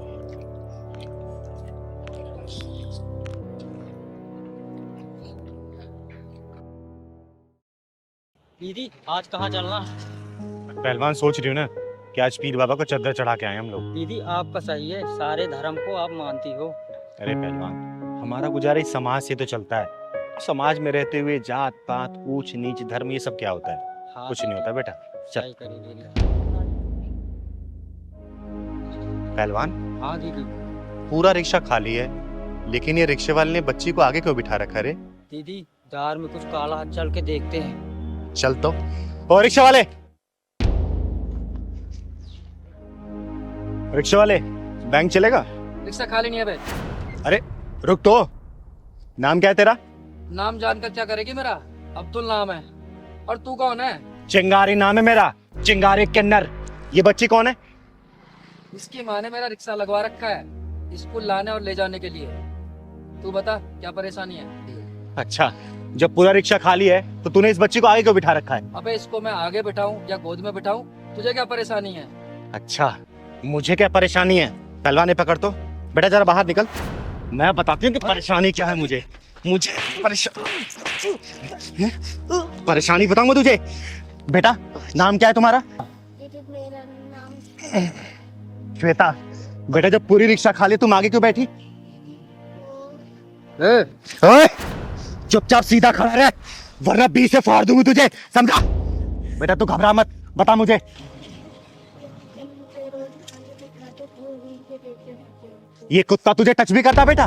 दीदी आज कहाँ चलना? पहलवान सोच रही हूँ ना कि आज पीर बाबा को चद्दर चढ़ा के आए हम लोग। दीदी आपका सही है, सारे धर्म को आप मानती हो। अरे पहलवान, हमारा गुजारा इस समाज से तो चलता है। समाज में रहते हुए जात पात ऊंच नीच धर्म ये सब क्या होता है? हाँ, कुछ नहीं होता बेटा। चल सही करी दीदी। पहलवान, हाँ दीदी। पूरा रिक्शा खाली है, लेकिन ये रिक्शे वाले ने बच्ची को आगे क्यों बिठा रखा रे? दीदी दार में कुछ काला हाथ चल के देखते हैं। चल तो। ओ रिक्शा वाले, रिक्शा वाले, बैंक चलेगा? रिक्शा खाली नहीं है बे। अरे रुक तो, नाम क्या है तेरा? नाम जानकर क्या करेगी मेरा? अब्दुल नाम है। और तू कौन है? चिंगारी नाम है मेरा, चिंगारी किन्नर। ये बच्ची कौन है? इसकी माँ ने मेरा रिक्शा लगवा रखा है स्कूल लाने और ले जाने के लिए। तू बता क्या परेशानी है? अच्छा, जब पूरा रिक्शा खाली है तो तूने इस बच्ची को आगे क्यों बिठा रखा है? अबे इसको मैं आगे बिठाऊं या गोद में बिठाऊं? तुझे क्या परेशानी है? अच्छा, मुझे क्या परेशानी है? पहलवान पकड़ तो, बेटा जरा बाहर निकल, मैं बताती हूँ कि परेशानी क्या है। मुझे परेशानी बताऊंगा तुझे। बेटा नाम क्या है तुम्हारा? मेरा नाम श्वेता। बेटा जब पूरी रिक्शा खाली तुम आगे क्यों बैठी? ओए, चुपचाप सीधा खड़ा रह वरना 20 से फाड़ दूंगी तुझे, समझा? बेटा तू घबरा मत, बता मुझे। ये कुत्ता तुझे टच भी करता बेटा?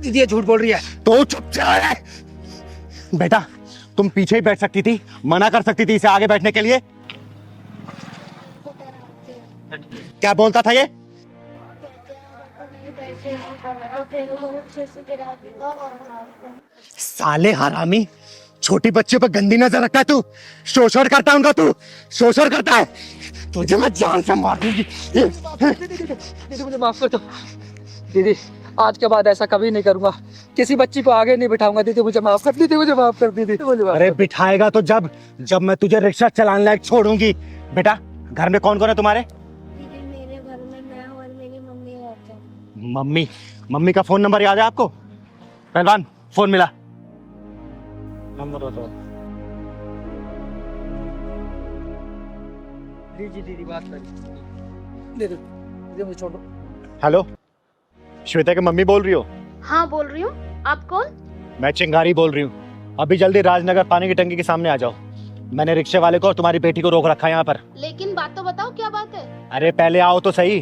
दीदी ये झूठ बोल रही है। तो चुपचाप रह। बेटा तुम पीछे ही बैठ सकती थी, मना कर सकती थी इसे आगे बैठने के लिए। क्या बोलता था ये? साले हरामी, छोटी बच्चे पर गंदी नजर रखता है तू। शोषण करता है उनका, तू शोषण करता है। तुझे मैं जान से मार दूंगी। दीदी मुझे माफ कर दो। दीदी आज के बाद ऐसा कभी नहीं करूंगा, किसी बच्ची को आगे नहीं बिठाऊंगा। दीदी मुझे माफ कर, दीदी मुझे माफ कर, दीदी मुझे माफ। अरे बिठाएगा तो जब मैं तुझे रिक्शा चलाने लायक छोड़ूंगी। बेटा घर में कौन कौन है तुम्हारे? दीदी मेरे घर में मैं और मेरी मम्मी रहते हैं। मम्मी का फोन नंबर याद है आपको? पहलवान फोन मिला। नंबर बताओ। दीदी बात करिए। दीदी मुझे छोड़ दो। हेलो, श्वेता की मम्मी बोल रही हो? हाँ बोल रही हूँ, आप कौन? मैं चिंगारी बोल रही हूँ। अभी जल्दी राजनगर पानी की टंकी के सामने आ जाओ। मैंने रिक्शे वाले को और तुम्हारी बेटी को रोक रखा है यहाँ पर। लेकिन बात तो बताओ, क्या बात है? अरे पहले आओ तो सही,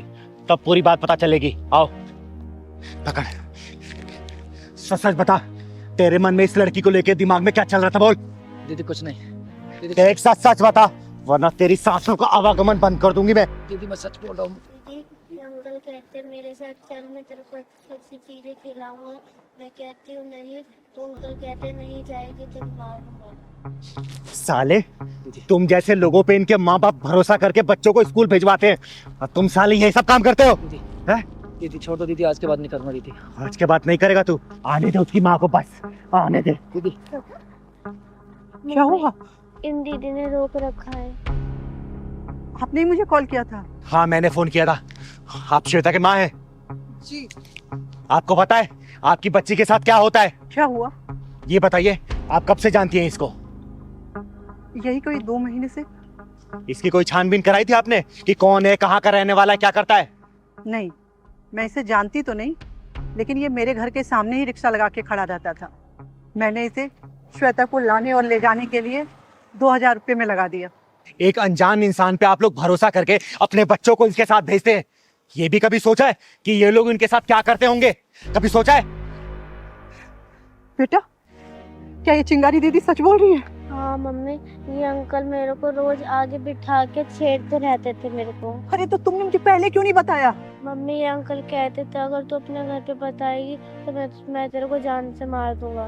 तब पूरी बात पता चलेगी। आओ, पकड़। सच बता, तेरे मन में इस लड़की को लेके दिमाग में क्या चल रहा था? बोल। दीदी कुछ नहीं। दीदी एक सच बता, वरना तेरी सांसों का आवागमन बंद कर दूंगी मैं। दीदी मैं सच बोल रहा हूँ। दीदी अंकल कहते मेरे साथ चल, मैं तेरे को अच्छी चीजें खिलाऊंगा। मैं कहती हूँ नहीं, तो अंकल कहते नहीं जाएगी तो मारूंगा। साले, तुम जैसे लोगों पे इनके माँ बाप भरोसा करके बच्चों को स्कूल भिजवाते हैं और तुम साले ये सब काम करते हो। दीदी छोड़ दो। दीदी आज के बाद नहीं करूंगा। दीदी आज के बाद नहीं करेगा तू? आने दे उसकी माँ को, बस आने दे। दीदी क्या हुआ? इन दीदी ने रोक रखा है। आपने ही मुझे कॉल किया था? हाँ मैंने फोन किया था। आप श्वेता के माँ हैं? जी। आपको पता है आपकी बच्ची के साथ क्या होता है? क्या हुआ? ये बताइए, आप कब से जानती हैं इसको? यही कोई 2 महीने से। इसकी कोई छानबीन कराई थी आपने कि कौन है, कहाँ का रहने वाला है, क्या करता है? नहीं, मैं इसे जानती तो नहीं, लेकिन ये मेरे घर के सामने ही रिक्शा लगा के खड़ा रहता था। मैंने इसे श्वेता को लाने और ले जाने के लिए 2000 रुपये में लगा दिया। एक अनजान इंसान पे आप लोग भरोसा करके अपने बच्चों को इसके साथ भेजते हैं। ये भी कभी सोचा है कि ये लोग इनके साथ क्या करते होंगे? कभी सोचा है? बेटा, क्या ये चिंगारी दीदी सच बोल रही है? हाँ मम्मी, ये अंकल मेरे को रोज आगे बिठा के छेड़ते रहते थे मेरे को। अरे तो तुमने मुझे पहले क्यों नहीं बताया? मम्मी ये अंकल कहते थे अगर तू अपने घर पे बताएगी तो मैं तेरे को जान से मार दूंगा।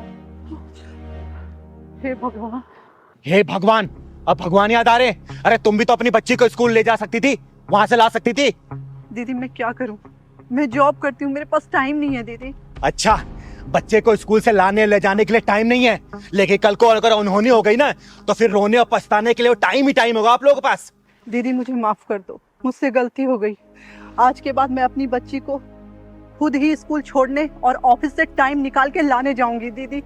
हे भगवान। हे भगवान, अब भगवान याद आ रहे? अरे तुम भी तो अपनी बच्ची को स्कूल ले जा सकती थी, वहां से ला सकती थी। दीदी मैं क्या करूं, मैं जॉब करती हूँ, मेरे पास टाइम नहीं है दीदी। अच्छा, बच्चे को स्कूल से लाने ले जाने के लिए टाइम नहीं है, लेकिन कल को अगर अनहोनी हो गई ना तो फिर रोने और पछताने के लिए टाइम ही टाइम होगा आप लोगों के पास। दीदी मुझे माफ कर दो, मुझसे गलती हो गई। आज के बाद मैं अपनी बच्ची को खुद ही स्कूल छोड़ने और ऑफिस से टाइम निकाल के लाने जाऊंगी। दीदी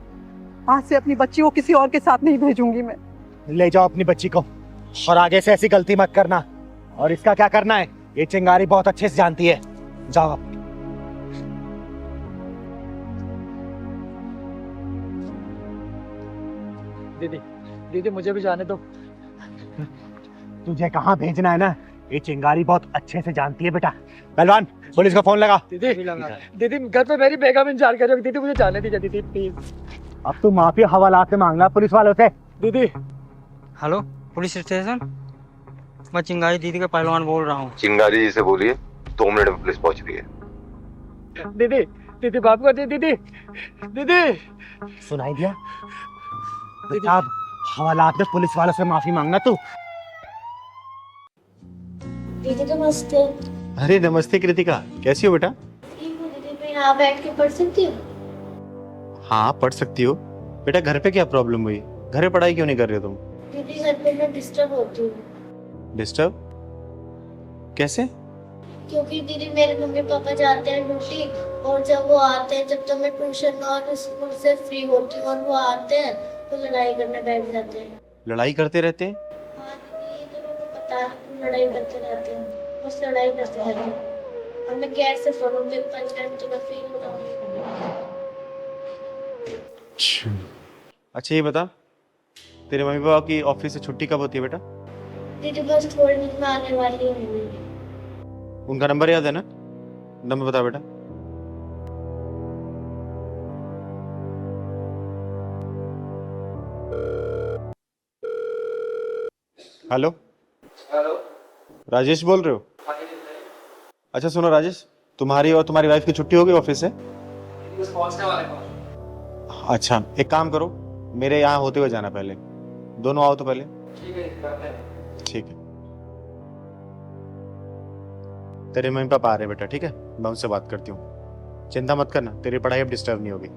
आज से अपनी बच्ची को किसी और के साथ नहीं भेजूंगी मैं। ले जाओ अपनी बच्ची को और आगे से ऐसी गलती मत करना। और इसका क्या करना है ये चिंगारी बहुत अच्छे से जानती है। जाओ आप। दीदी मुझे भी जाने दो। तुझे कहाँ भेजना है ना ये चिंगारी बहुत अच्छे से जानती है बेटा। पहलवान पुलिस का फोन लगा। दीदी घर पे मेरी बेगम इंतजार कर रही है। दीदी मुझे जाने दीजिए दीदी प्लीज। अब तू माफी हवालात से मांगना पुलिस वालों से। दीदी हेलो पुलिस स्टेशन। मैं चिंगारी दीदी का पहलवान बोल रहा हूँ। चिंगारी जी से बोलिए, 2 मिनट में पुलिस पहुंच रही है। दीदी दीदी माफ कर दी दीदी। दीदी सुनाई दिया? बेटा हवालात में पुलिस वालों से माफी मांगना तू। दीदी नमस्ते। अरे नमस्ते कृतिका, कैसी हो बेटा? ठीक हूँ दीदी, मैं यहाँ बैठ के पढ़ सकती हूँ? हाँ पढ़ सकती हो बेटा। घर पे क्या प्रॉब्लम हुई? घर पे पढ़ाई क्यों नहीं कर रहे हो तुम? दीदी घर पे मैं डिस्टर्ब होती हूँ। डिस्टर्ब कैसे? क्योंकि दीदी मेरे मम्मी पापा जाते हैं ड्यूटी, और जब वो आते हैं, जब तक मैं ट्यूशन और स्कूल से फ्री होती हूँ और वो आते हैं तो लड़ाई करने बैठ जाते हैं। लड़ाई करते रहते हैं? हाँ दीदी, ये तो मेरे को पता है, लड़ाई करते रहते हैं, बस लड़ाई करते रहते हैं। और मैं कैसे पढ़ूँ? मेरे पंचायत तो मैं फेल हो रहा हूँ। अच्छा ये बता, तेरे मम्मी पापा की ऑफिस से छुट्टी कब होती है बेटा? दीदी बस थोड़ी दिन में आने वाली हूँ। उनका नंबर याद है ना? नंबर बता बेटा। हेलो हेलो, राजेश बोल रहे हो? अच्छा सुनो राजेश, तुम्हारी और तुम्हारी वाइफ की छुट्टी हो गई ऑफिस से? बस पहुंचने वाले हैं। अच्छा एक काम करो, मेरे यहाँ होते हुए जाना पहले। दोनों आओ तो पहले। ठीक है करते हैं। ठीक है। तेरे मम्मी पापा आ रहे बेटा, ठीक है? मैं उनसे बात करती हूँ। चिंता मत करना, तेरी पढ़ाई अब डिस्टर्ब नहीं होगी।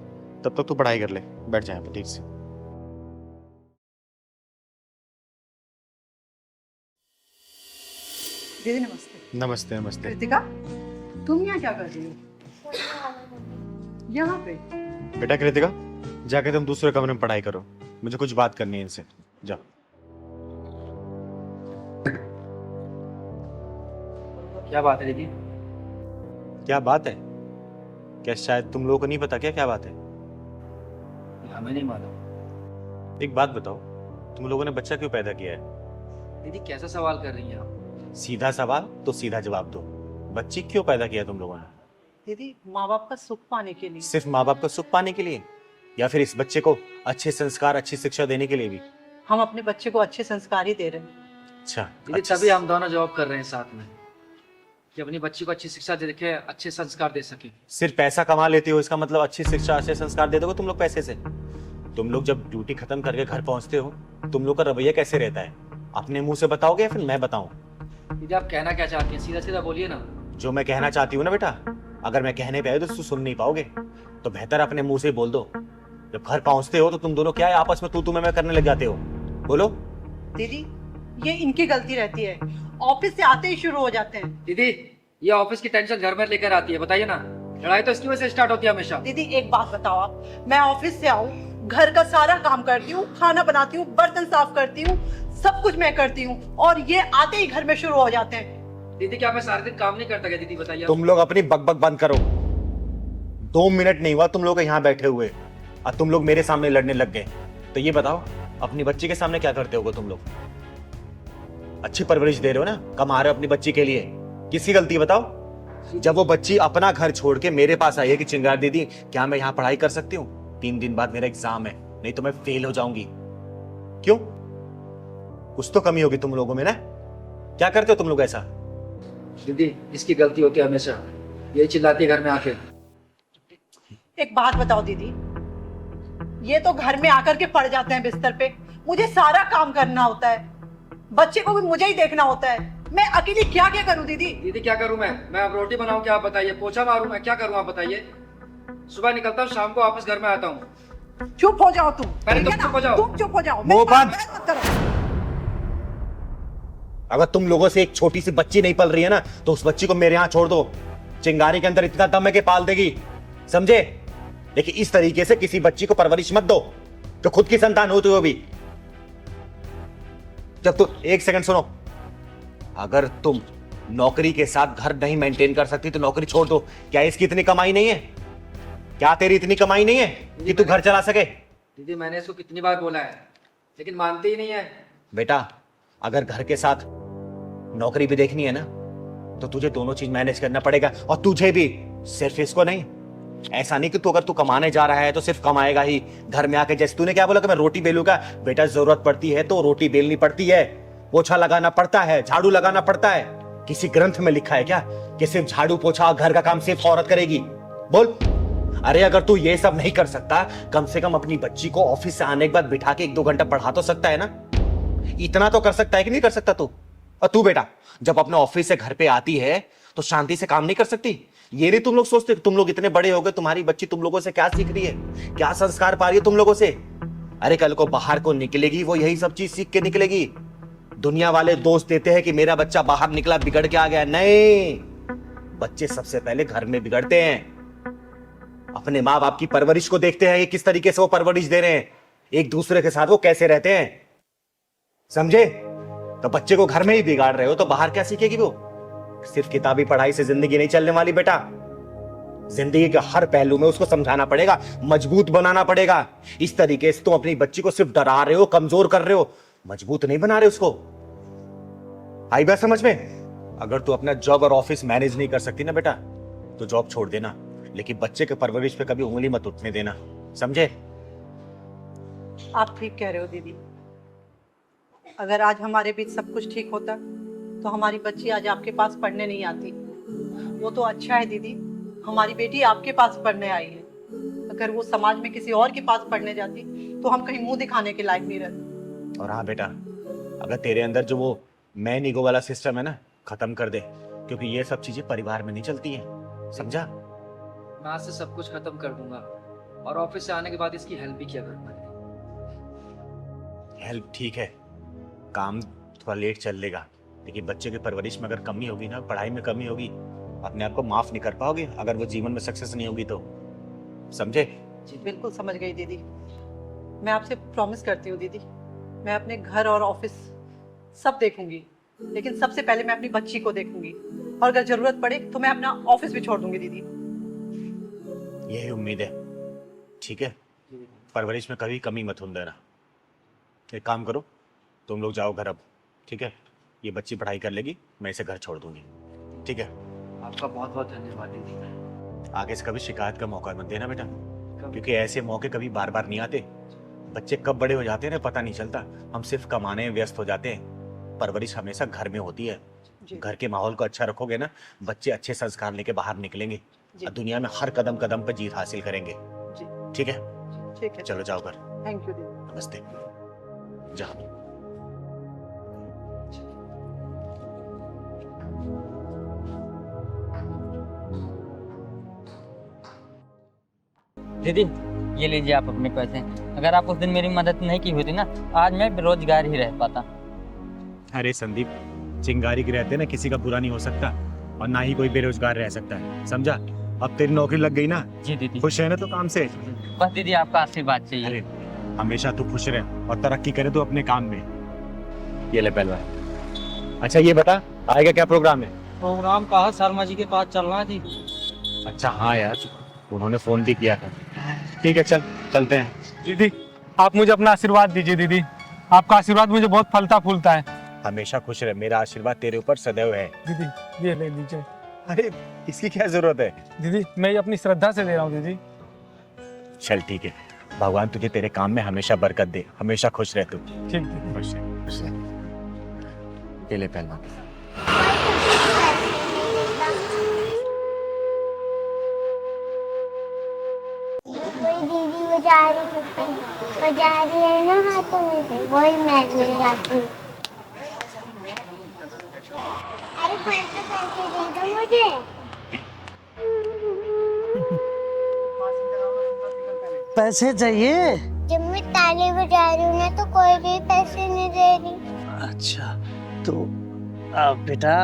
तब तक तू पढ़ाई कर ले, बैठ जाए ठीक से। दीदी नमस्ते। नमस्ते नमस्ते। कृतिका, तुम यहाँ क्या कर रही हो? यहाँ पे? बेटा कृतिका, जाके तुम दूसरे कमरे में पढ़ाई करो, मुझे कुछ बात करनी है इनसे। जाओ। क्या बात है दीदी? क्या बात है? क्या शायद तुम लोगों को नहीं पता क्या क्या बात है? हमें नहीं मालूम। एक बात बताओ, तुम लोगों ने बच्चा क्यों पैदा किया है? दीदी कैसा सवाल कर रही हैं आप? सीधा सवाल तो सीधा जवाब दो। बच्ची क्यों पैदा किया तुम लोगों ने? दीदी माँ बाप का सुख पाने के लिए। सिर्फ माँ बाप का सुख पाने के लिए, या फिर इस बच्चे को अच्छे संस्कार अच्छी शिक्षा देने के लिए भी? हम अपने बच्चे को अच्छे संस्कार ही दे रहे हैं। अच्छा दीदी तभी हम दोनों जॉब कर रहे हैं साथ में, कि अपनी बच्ची को अच्छी शिक्षा दे के अच्छे संस्कार दे सके। सिर्फ पैसा कमा लेते हो इसका मतलब अच्छी शिक्षा अच्छे संस्कार दे दोगे तुम लोग पैसे से? तुम लोग जब ड्यूटी खत्म करके घर पहुंचते हो, तुम लोग का रवैया कैसे रहता है? अपने मुंह से बताओगे या फिर मैं बताऊं? दीदी आप कहना क्या चाहती हैं? सीधा सीधा बोलिए ना। जो मैं कहना चाहती हूँ ना बेटा, अगर मैं कहने पे आए तो तुम सुन नहीं पाओगे, तो बेहतर अपने मुंह से बोल दो। जब घर पहुंचते हो तो तुम दोनों क्या है आपस में तू मैं करने लग जाते हो? बोलो। दीदी ये इनकी गलती रहती है, ऑफिस से आते ही शुरू हो जाते हैं। दीदी ये ऑफिस की टेंशन घर में लेकर आती है, बताइए ना। लड़ाई तो इसकी वजह से स्टार्ट होती है हमेशा। दीदी एक बात बताओ आप, मैं ऑफिस से आऊँ, घर का सारा काम करती हूँ, खाना बनाती हूँ, बर्तन साफ करती हूँ, सब कुछ मैं करती हूँ, और ये आते ही घर में शुरू हो जाते हैं। दीदी क्या मैं सारे दिन काम नहीं करता क्या? दीदी बताइए। तुम लोग अपनी बकबक बंद करो। 2 मिनट नहीं हुआ तुम लोग यहाँ बैठे हुए और तुम लोग मेरे सामने लड़ने लग गए। तो ये बताओ, अपनी बच्ची के सामने क्या करते होगे तुम लोग? अच्छी परवरिश दे रहे हो ना, कमा रहे हो अपनी बच्ची के लिए, किसकी गलती बताओ? जब वो बच्ची अपना घर छोड़ के मेरे पास आई है कि चिंगार दीदी क्या मैं यहाँ पढ़ाई कर सकती हूँ? 3 दिन बाद मेरा एग्जाम है, नहीं तो मैं फेल हो जाऊंगी। क्यों? कुछ तो कमी होगी तुम लोगों में ना? क्या करते हो तुम लोग ऐसा? दीदी इसकी गलती होती है हमेशा, यही चिल्लाती है घर में आके। एक बात बताओ दीदी, ये तो घर में आकर के पड़ जाते हैं बिस्तर पे, मुझे सारा काम करना होता है, बच्चे को भी मुझे ही देखना होता है, मैं अकेली क्या क्या करूं दीदी? दीदी क्या करूं मैं अब रोटी बनाऊं क्या आप बताइए? पोछा मारूं मैं क्या करूं आप बताइए? सुबह निकलता हूं, शाम को वापस घर में आता हूं। चुप हो जाओ तुम। पहले तुम चुप हो जाओ। तुम चुप हो जाओ। मुंह बंद। मत करो। अगर तुम लोगों से एक छोटी सी बच्ची नहीं पल रही है ना, तो उस बच्ची को मेरे यहाँ छोड़ दो। चिंगारी के अंदर इतना दम है कि पाल देगी, समझे? लेकिन इस तरीके से किसी बच्ची को परवरिश मत दो जो खुद की संतान होते हुए भी। जब तो एक सेकंड सुनो, अगर तुम नौकरी के साथ घर नहीं मेंटेन कर सकती तो नौकरी छोड़ दो। क्या इसकी इतनी कमाई नहीं है? क्या तेरी इतनी कमाई नहीं है कि तू घर चला सके? दीदी मैंने इसको कितनी बार बोला है, लेकिन मानती ही नहीं है। बेटा अगर घर के साथ नौकरी भी देखनी है ना, तो तुझे दोनों चीज मैनेज करना पड़ेगा, और तुझे भी, सिर्फ इसको नहीं। ऐसा नहीं कि तू अगर तू कमाने जा रहा है तो सिर्फ कमाएगा ही, घर में आके जैसे तूने क्या बोला कि मैं रोटी बेलूंगा। बेटा जरूरत पड़ती है तो रोटी बेलनी पड़ती है, पोछा लगाना पड़ता है, झाड़ू लगाना पड़ता है। किसी ग्रंथ में लिखा है क्या कि सिर्फ झाड़ू पोछा घर का काम सिर्फ औरत करेगी? बोल। अरे अगर तू ये सब नहीं कर सकता, कम से कम अपनी बच्ची को ऑफिस से आने के बाद बिठा के 1-2 घंटा पढ़ा तो सकता है ना। इतना तो कर सकता है कि नहीं कर सकता तू? और तू बेटा जब अपने ऑफिस से घर पे आती है तो शांति से काम नहीं कर सकती? ये नहीं तुम लोग सोचते? तुम लोग इतने बड़े हो गए, तुम्हारी बच्ची तुम लोगों से क्या सीख रही है, क्या संस्कार पा रही है तुम लोगों से? अरे कल को बाहर को निकलेगी वो यही सब चीज सीख के निकलेगी। दुनिया वाले दोस्त देते हैं कि मेरा बच्चा बाहर निकला बिगड़ के आ गया। नहीं, बच्चे सबसे पहले घर में बिगड़ते हैं। अपने माँ बाप की परवरिश को देखते हैं कि किस तरीके से वो परवरिश दे रहे हैं, एक दूसरे के साथ वो कैसे रहते हैं, समझे? तो बच्चे को घर में ही बिगाड़ रहे हो तो बाहर क्या सीखेगी वो? सिर्फ किताबी पढ़ाई से जिंदगी नहीं चलने वाली बेटा। जिंदगी के हर पहलू में उसको समझाना पड़ेगा, मजबूत बनाना पड़ेगा। इस तरीके से तुम अपनी बच्ची को सिर्फ डरा रहे हो, कमजोर कर रहे हो, मजबूत नहीं बना रहे उसको। आई बात समझ में? अगर तू अपना जॉब और ऑफिस मैनेज नहीं कर सकती ना बेटा तो जॉब छोड़ देना, लेकिन बच्चे के परवरिश पे कभी उंगली मत उठने देना, समझे? आप ठीक कह रहे हो दीदी। अगर आज हमारे बीच सब कुछ ठीक होता तो हमारी बच्ची आज आपके पास पढ़ने नहीं आती। वो तो अच्छा है दीदी, हमारी बेटी आपके पास पढ़ने आई है। अगर वो समाज में किसी और के पास पढ़ने जाती तो हम कहीं मुंह दिखाने के लायक नहीं रहते। और हाँ बेटा, अगर तेरे अंदर जो वो मैन ईगो वाला सिस्टम है ना, खत्म कर दे, क्योंकि ये सब चीजें परिवार में नहीं चलती हैं, समझा? मैं आज से सब कुछ खत्म कर दूंगा और ऑफिस से आने के बाद इसकी हेल्प भी किया करूंगा। हेल्प ठीक है, काम थोड़ा लेट चल लेगा, लेकिन बच्चे की परवरिश में अगर कमी होगी ना, पढ़ाई में कमी होगी, अपने आप को माफ नहीं कर पाओगे अगर वो जीवन में सक्सेस नहीं होगी तो, समझे? जी बिल्कुल समझ गई दीदी। मैं आपसे प्रॉमिस करती हूँ दीदी, मैं अपने घर और ऑफिस सब देखूंगी, लेकिन सबसे पहले मैं अपनी बच्ची को देखूंगी और अगर जरूरत पड़े तो मैं अपना ऑफिस भी छोड़ दूंगी दीदी। यही उम्मीद है, ठीक है? परवरिश में कभी कमी मत होने देना। एक काम करो, तुम लोग जाओ घर अब, ठीक है? ये बच्ची पढ़ाई कर लेगी, मैं इसे घर छोड़ दूंगी, ठीक है? आपका बहुत बहुत धन्यवाद दीदी। आगे से कभी शिकायत का मौका मत देना बेटा, क्योंकि ऐसे मौके कभी बार बार नहीं आते। बच्चे कब बड़े हो जाते हैं ना पता नहीं चलता। हम सिर्फ कमाने में व्यस्त हो जाते हैं, परवरिश हमेशा घर में होती है। घर के माहौल को अच्छा रखोगे ना, बच्चे अच्छे संस्कार लेके बाहर निकलेंगे और दुनिया में हर कदम कदम पर जीत हासिल करेंगे, ठीक है? ठीक है, चलो जाओ घर। थैंक यू दीदी। नमस्ते, जाओ। दीदी ये लीजिए आप अपने पैसे। अगर आप उस दिन मेरी मदद नहीं की होती ना, आज मैं बेरोजगार ही रह पाता। अरे संदीप, चिंगारी के रहते ना किसी का बुरा नहीं हो सकता और ना ही कोई बेरोजगार रह सकता है, समझा? अब तेरी नौकरी लग गई ना? जी दीदी। खुश है ना तो काम से? बस दीदी आपका आशीर्वाद चाहिए। अरे हमेशा तू खुश रहे और तरक्की करे तो अपने काम में। ये ले पहलवान। अच्छा ये बता, आएगा क्या प्रोग्राम है? प्रोग्राम कहा शर्मा जी के पास चलना जी। अच्छा हाँ यार, उन्होंने फोन भी किया था। ठीक है चल, चलते हैं। दीदी आप मुझे अपना आशीर्वाद दीजिए दीदी, आपका आशीर्वाद मुझे बहुत फलता फूलता है। हमेशा खुश रहे, मेरा आशीर्वाद तेरे ऊपर सदैव है। दीदी ये ले लीजिए। अरे इसकी क्या जरूरत है? दीदी मैं ये अपनी श्रद्धा से दे रहा हूँ दीदी। चल ठीक है, भगवान तुझे तेरे काम में हमेशा बरकत दे, हमेशा खुश रह तू। ठीक दीदी। खुश रह, खुश रह। ये ले पहलवान। दीदी बजा रही है ना हाथों में से, वही मैं ले जाती हूँ। अरे पैसे दे दो मुझे। पैसे चाहिए? जब मैं ताली बजा रही हूँ ना तो कोई भी पैसे नहीं दे रही। अच्छा तो बेटा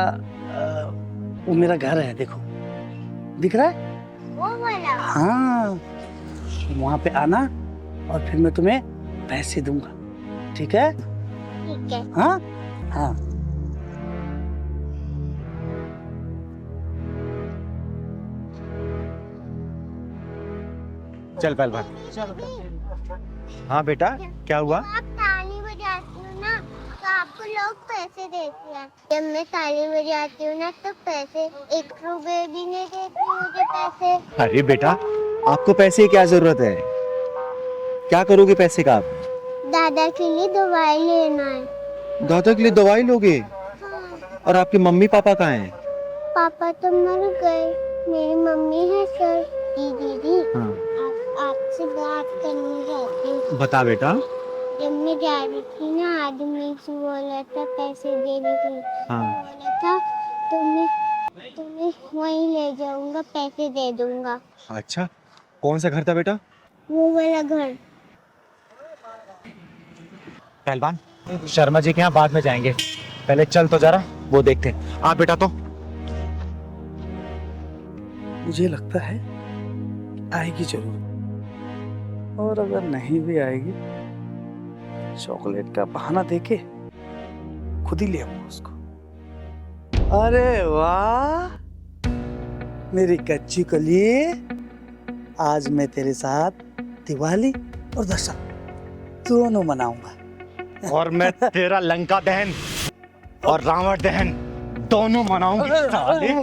वो मेरा घर है, देखो दिख रहा है? वो वाला? हाँ, वहाँ पे आना और फिर मैं तुम्हें पैसे दूंगा, ठीक है? ठीक है। हाँ हाँ। चल पहलवान। हाँ बेटा क्या हुआ? आप ताली बजाती हो ना तो आपको लोग पैसे देते हैं। जब मैं ताली बजाती हूँ ना तो पैसे 1 रुपए भी नहीं देती मुझे पैसे। अरे बेटा आपको पैसे की क्या जरूरत है? क्या करोगे पैसे का आप? दादा के लिए दवाई लेना है। दादा के लिए दवाई लोगे? और आपके मम्मी पापा कहाँ हैं? पापा तो मर गए, मेरी मम्मी है सर। दीदी हाँ। आपसे बात करनी चाहती। बता बेटा। जब मैं जा रही थी ना, आदमी से बोला था पैसे देने के लिए। हाँ। बोला था तुम्हें वहीं ले जाऊंगा, पैसे दे दूंगा। अच्छा, कौन सा घर था बेटा? वो वाला घर। पहलवान, शर्मा जी के यहाँ बाद में जाएंगे, पहले चल तो जरा वो देखते हैं। हाँ बेटा। तो मुझे लगता है आएगी जरूर, और अगर नहीं भी आएगी चॉकलेट का बहाना देके खुद ही ले आऊंगा उसको। अरे वाह मेरी कच्ची कली, आज मैं तेरे साथ दिवाली और दशहरा दोनों मनाऊंगा। और मैं तेरा लंका दहन और रावण दहन दोनों मनाऊंगी। साले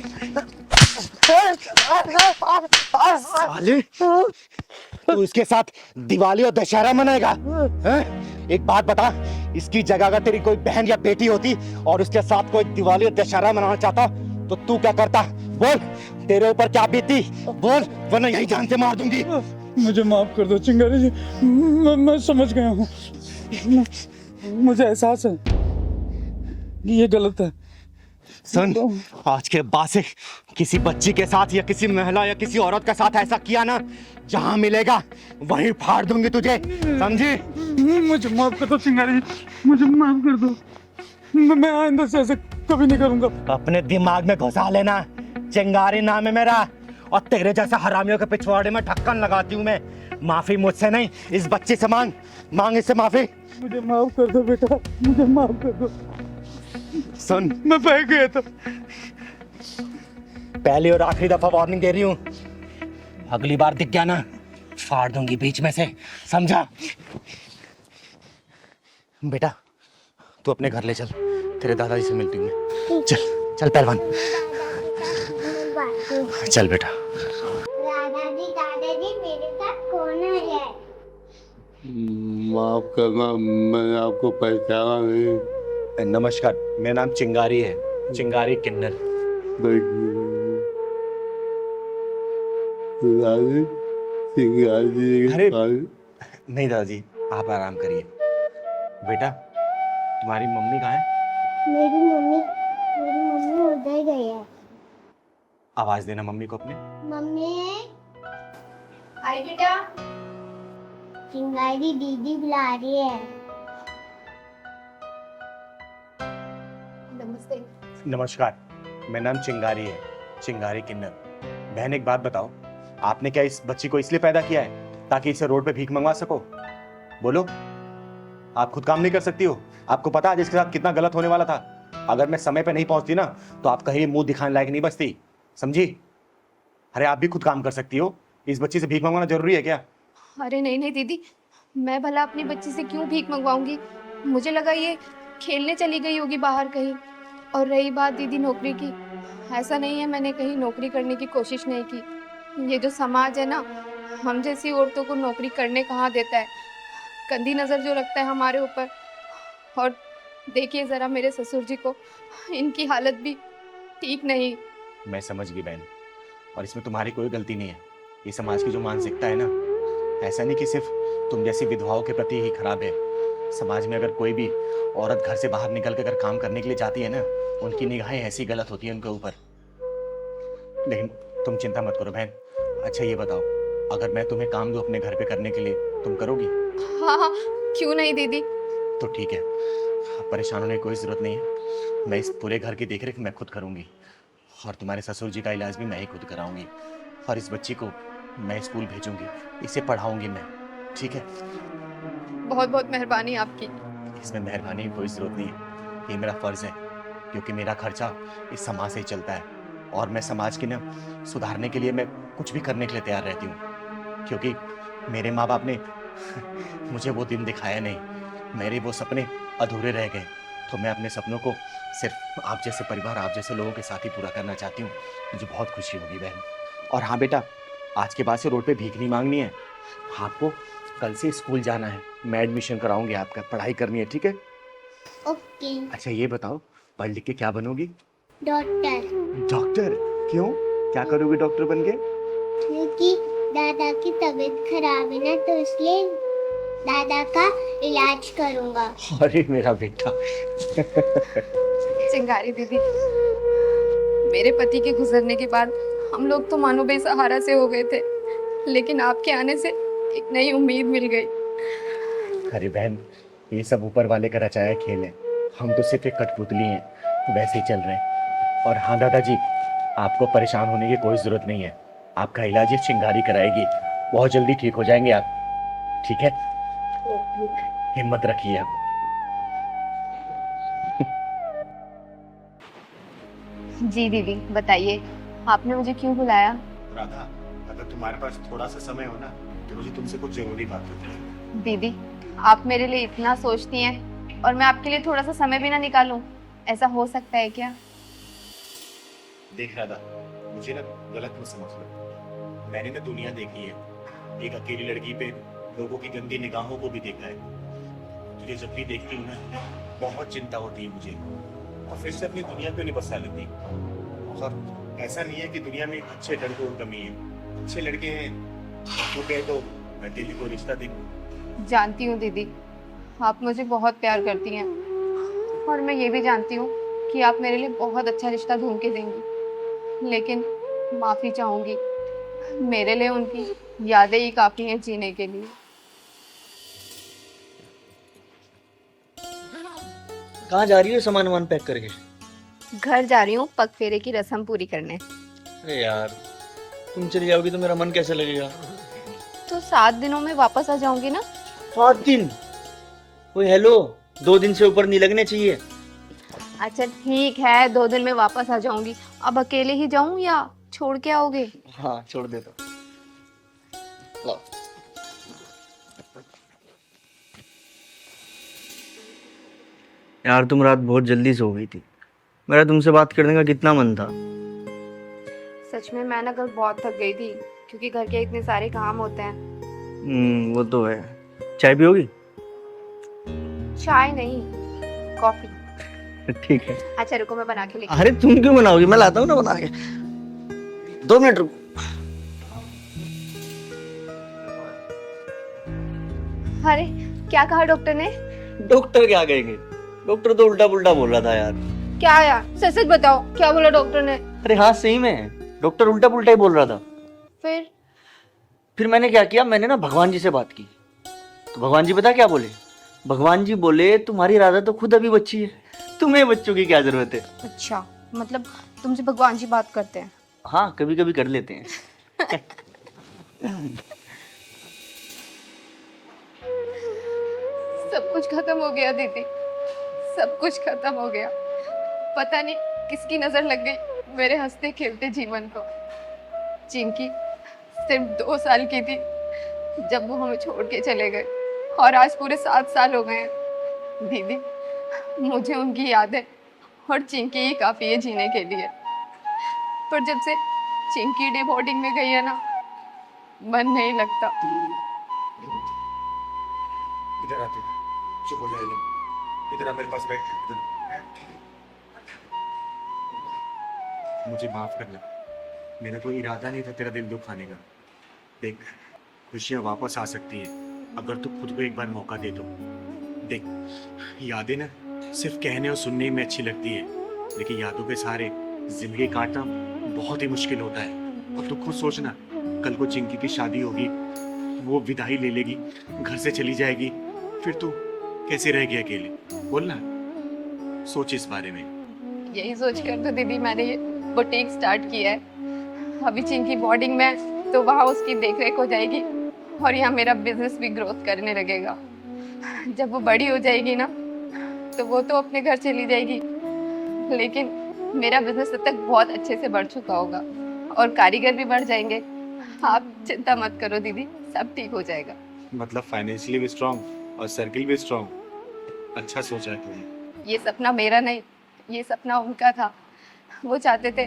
साले, तू इसके साथ दिवाली और दशहरा मनाएगा? हैं? एक बात बता, इसकी जगह अगर तेरी कोई बहन या बेटी होती और उसके साथ कोई दिवाली और दशहरा मनाना चाहता तो तू क्या करता? बोल, तेरे ऊपर क्या बीती? बोल, वरना यही जान से मार दूंगी। मुझे माफ कर दो चिंगारी जी, मैं समझ गया हूँ। मुझे एहसास है कि ये गलत है। सुन, आज के बाद से किसी बच्ची के साथ या किसी महिला या किसी औरत के साथ ऐसा किया ना, जहां मिलेगा वहीं फाड़ दूंगी तुझे, समझी? मुझे माफ कर दो चिंगारी जी, मुझे माफ कर दो। मैं आइंदा से ऐसे कभी नहीं करूंगा। अपने दिमाग में घुसा लेना, चिंगारी नाम है मेरा, और तेरे जैसे हरामियों के पिछवाड़े में ढक्कन लगाती हूँ मैं। माफी मुझसे नहीं, इस बच्ची से मांग इससे माफी। मुझे माफ कर दो बेटा, मुझे माफ कर दो। सुन, मैं बह गया था। पहली और आखिरी दफा वार्निंग दे रही हूँ, अगली बार दिख गया ना फाड़ दूंगी बीच में से, समझा? बेटा तू अपने घर ले चल, तेरे दादाजी से मिलती हूँ मैं। चल चल पहलवान, चल बेटा। दादाजी मेरे साथ कौन है? माफ करना, मैंने आपको पहचाना नहीं। नमस्कार, मेरा नाम चिंगारी है, चिंगारी किन्नर। अरे नहीं दादाजी, आप आराम करिए। बेटा तुम्हारी मम्मी कहाँ है? मेरी मम्मी उधर गई है। आवाज देना मम्मी को अपने। मम्मी, आई बेटा। चिंगारी दीदी बुला रही है। नमस्ते। नमस्कार, मेरा नाम चिंगारी है, चिंगारी किन्नर। बहन एक बात बताओ, आपने क्या इस बच्ची को इसलिए पैदा किया है ताकि इसे रोड पे भीख मंगवा सको? बोलो, आप खुद काम नहीं कर सकती हो? आपको पता है इसके साथ कितना गलत होने वाला था? अगर मैं समय पे नहीं पहुंचती ना तो आप कहीं मुंह दिखाने लायक नहीं बचती, समझी? अरे आप भी खुद काम कर सकती हो, इस बच्ची से भीख मंगवाना जरूरी है क्या? अरे नहीं नहीं दीदी, मैं भला अपनी बच्ची से क्यों भीख मंगवाऊंगी? मुझे लगा ये खेलने चली गई होगी बाहर कहीं। और रही बात दीदी नौकरी की, ऐसा नहीं है मैंने कहीं नौकरी करने की कोशिश नहीं की। ये जो समाज है ना, हम जैसी औरतों को नौकरी करने कहाँ देता है, गंदी नज़र जो रखता है हमारे ऊपर। और देखिए ज़रा मेरे ससुर जी को, इनकी हालत भी ठीक नहीं। मैं समझ गई बहन, और इसमें तुम्हारी कोई गलती नहीं है। ये समाज की जो मानसिकता है ना, ऐसा नहीं कि सिर्फ तुम जैसी विधवाओं के प्रति ही खराब है। समाज में अगर कोई भी औरत घर से बाहर निकल कर काम करने के लिए जाती है ना, उनकी निगाहें ऐसी गलत होती हैं उनके ऊपर। लेकिन तुम चिंता मत करो बहन। अच्छा ये बताओ, अगर मैं तुम्हें काम दूं अपने घर पे करने के लिए, तुम करोगी? हाँ हाँ, क्यों नहीं दीदी। तो ठीक है, परेशान होने की कोई ज़रूरत नहीं है। मैं इस पूरे घर की देखरेख मैं खुद करूँगी, और तुम्हारे ससुर जी का इलाज भी मैं ही खुद कराऊंगी। और इस बच्ची को मैं स्कूल भेजूंगी, इसे पढ़ाऊंगी मैं, ठीक है? बहुत बहुत मेहरबानी आपकी। इसमें मेहरबानी की कोई ज़रूरत नहीं है, ये मेरा फ़र्ज़ है, क्योंकि मेरा खर्चा इस समाज से ही चलता है। और मैं समाज की ना सुधारने के लिए मैं कुछ भी करने के लिए तैयार रहती हूँ, क्योंकि मेरे माँ बाप ने मुझे वो दिन दिखाया नहीं, मेरे वो सपने अधूरे रह गए। तो मैं अपने सपनों को सिर्फ आप जैसे परिवार, आप जैसे लोगों के साथ ही पूरा करना चाहती हूँ। मुझे बहुत खुशी होगी बहन। और हाँ बेटा, आज के बाद से रोड पे भीख नहीं मांगनी है, आपको कल से स्कूल जाना है। मैं एडमिशन कराऊंगी आपका, पढ़ाई करनी है, ठीक है? ओके। की। अच्छा ये बताओ, पढ़ लिख के क्या बनोगी? डॉक्टर। डॉक्टर? क्यों, क्या करोगी डॉक्टर बन के? क्योंकि दादा की तबीयत खराब है ना, तो इसलिए दादा का इलाज करूंगा। अरे मेरा बेटा। चिंगारी दीदी, मेरे पति के गुजरने के बाद हम लोग तो मानो बेसहारा से हो गए थे, लेकिन आपके आने से एक नई उम्मीद मिल गई। अरे बहन, ये सब ऊपर वाले का रचाया खेल है, हम तो सिर्फ एक कठपुतली हैं, वैसे ही चल रहे हैं। और हाँ दादाजी, आपको परेशान होने की कोई जरूरत नहीं है, आपका इलाज ये चिंगारी कराएगी, बहुत जल्दी ठीक हो जाएंगे आप, ठीक है? हिम्मत रखिए आप। जी दीदी, बताइए आपने मुझे क्यों बुलाया? राधा, अगर तुम्हारे पास थोड़ा सा समय हो ना, तो मुझे तुमसे कुछ जरूरी बात करनी है। दीदी, आप मेरे लिए इतना सोचती हैं और मैं आपके लिए थोड़ा सा समय भी ना निकालूं, ऐसा हो सकता है क्या? देख राधा, मुझे ना गलत मत समझ लो, मैंने ना दुनिया देखी है, एक अकेली लड़की पे लोगों की गंदी निगाहों को भी देखा है। तुझे जब भी देखती हूँ ना, बहुत चिंता होती है मुझे, और फिर से अपनी दुनिया पे नहीं बसा लेती। और ऐसा नहीं है कि दुनिया में अच्छे लड़कों की कमी है, अच्छे लड़के हैं, वो कहे तो मैं दिल्ली को रिश्ता देखूं। जानती हूँ दीदी, आप मुझे बहुत प्यार करती हैं, और मैं ये भी जानती हूँ कि आप मेरे लिए बहुत अच्छा रिश्ता ढूंढ के देंगी, लेकिन माफ़ी चाहूँगी, मेरे लिए उनकी यादें ही काफ़ी हैं जीने के लिए। कहाँ जा रही हो सामान वामान पैक करके? घर जा रही हूँ पग फेरे की रस्म पूरी करने। अरे यार, तुम चली जाओगी तो मेरा मन कैसे लगेगा? तो 7 दिनों में वापस आ जाऊंगी ना। 7 दिन? ओए हेलो, 2 दिन से ऊपर नहीं लगने चाहिए। अच्छा ठीक है, 2 दिन में वापस आ जाऊंगी। अब अकेले ही जाऊं या छोड़ के आओगे? हाँ छोड़ दे तो। लो। यार तुम रात बहुत जल्दी सो गई थी, मेरा तुमसे बात करने का कितना मन था। सच में मैं ना कल बहुत थक गई थी, क्योंकि घर के इतने सारे काम होते हैं। वो तो है। चाय पियोगी? चाय नहीं, कॉफी। ठीक है। अच्छा रुको, मैं बना के लेके। अरे तुम क्यों बनाओगी, मैं लाता हूँ ना बना के। 2 मिनट रुको। अरे क्या कहा डॉक्टर ने? डॉक्टर क्या कहेंगे, डॉक्टर तो उल्टा पुल्टा बोल रहा था यार। क्या यार, सच सच बताओ, क्या बोला डॉक्टर ने? अरे हाँ सही में, डॉक्टर उल्टा पुल्टा ही बोल रहा था। फिर मैंने क्या किया, मैंने ना भगवान जी से बात की, तो भगवान जी पता क्या बोले? भगवान जी बोले तुम्हारी राधा तो खुद अभी बच्ची है, तुम्हें बच्चों की क्या जरूरत है। अच्छा, मतलब तुमसे भगवान जी बात करते हैं? हाँ कभी कभी कर लेते हैं। सब कुछ खत्म हो गया दीदी, सब कुछ खत्म हो गया। पता नहीं किसकी नजर लग गई मेरे हंसते खेलते जीवन को। चिंकी सिर्फ 2 साल की थी जब वो हमें छोड़ के चले गए, और आज पूरे 7 साल हो गए हैं। दीदी, मुझे उनकी याद है और चिंकी ही काफी है जीने के लिए। पर जब से चिंकी डे बोर्डिंग में गई है ना, मन नहीं लगता। इधर आते, चुप हो जाइए, इधर आ मेरे पास बैठ। मुझे माफ करना, मेरा कोई इरादा नहीं था तेरा दिल दुखाने का। देख, खुशियाँ वापस आ सकती है अगर तू खुद को एक बार मौका दे तो। देख, यादें ना सिर्फ कहने और सुनने में अच्छी लगती है, लेकिन यादों के सहारे जिंदगी काटना बहुत ही मुश्किल होता है। और तू खुद सोचना, कल को चिंकी की शादी होगी, वो विदाई ले लेगी, घर से चली जाएगी, फिर तू कैसे रहेगी अकेले? बोलना, सोच इस बारे में। यही सोच कर तो दीदी मैंने ये बुटीक स्टार्ट किया है। अभी चिंकी बोर्डिंग में, तो वहाँ उसकी देखरेख हो जाएगी, और यहाँ मेरा बिजनेस भी ग्रोथ करने लगेगा। जब वो बड़ी हो जाएगी ना, तो वो तो अपने घर चली जाएगी, लेकिन मेरा बिजनेस तब तक बहुत अच्छे से बढ़ चुका होगा, और कारीगर भी बढ़ जाएंगे। आप चिंता मत करो दीदी, सब ठीक हो जाएगा। मतलब फाइनेंशियली भी स्ट्रांग और सर्किल भी स्ट्रांग। अच्छा सोचा है तुमने। ये सपना मेरा नहीं, ये सपना उनका था। वो चाहते थे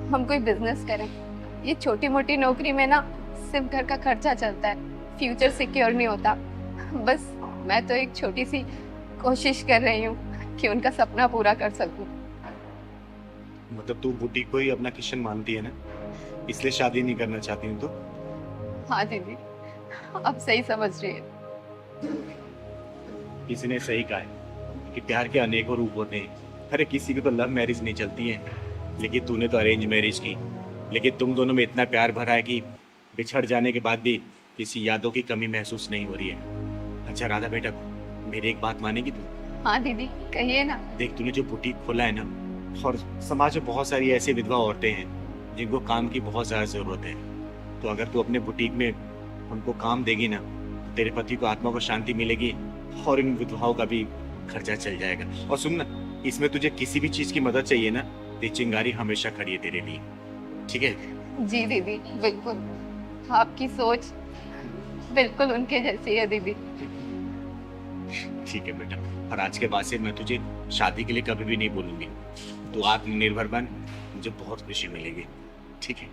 हम कोई बिजनेस करें। ये छोटी मोटी नौकरी में ना सिर्फ घर का खर्चा चलता है, फ्यूचर सिक्योर नहीं होता। बस मैं तो एक छोटी सी कोशिश कर रही हूँ कि उनका सपना पूरा कर सकूं। मतलब तू बुटीक को ही अपना किशन मानती है ना, इसलिए शादी नहीं करना चाहती हूँ तो? हाँ दीदी, अब सही समझ रही है। किसी ने सही कहा है कि प्यार के अनेकों रूप होते हैं। अरे किसी की तो लव मैरिज नहीं चलती है, लेकिन तूने तो अरेंज मैरिज की। लेकिन तुम दोनों में इतना प्यार भरा है कि बिछड़ जाने के बाद भी किसी यादों की कमी महसूस नहीं हो रही है। अच्छा राधा बेटा, मेरी एक बात मानेगी तू? हाँ दीदी, कहिए ना। देख, तूने जो बुटीक खोला है ना, और समाज में बहुत सारी ऐसी विधवा औरतें हैं जिनको काम की बहुत ज़्यादा ज़रूरत है। तो अगर तू अपने बुटीक में उनको काम देगी ना, तो तेरे पति को आत्मा को शांति मिलेगी और इन विधवाओं का भी खर्चा चल जाएगा। और सुन ना, इसमें तुझे किसी भी चीज़ की मदद चाहिए ना, तो चिंगारी हमेशा खड़ी है तेरे लिए, ठीक है? जी दीदी, बिल्कुल। आपकी सोच बिल्कुल उनके जैसी है दीदी। ठीक है बेटा, और आज के बाद से मैं तुझे शादी के लिए कभी भी नहीं बोलूंगी। तू आत्मनिर्भर बन, मुझे बहुत खुशी मिलेगी, ठीक है?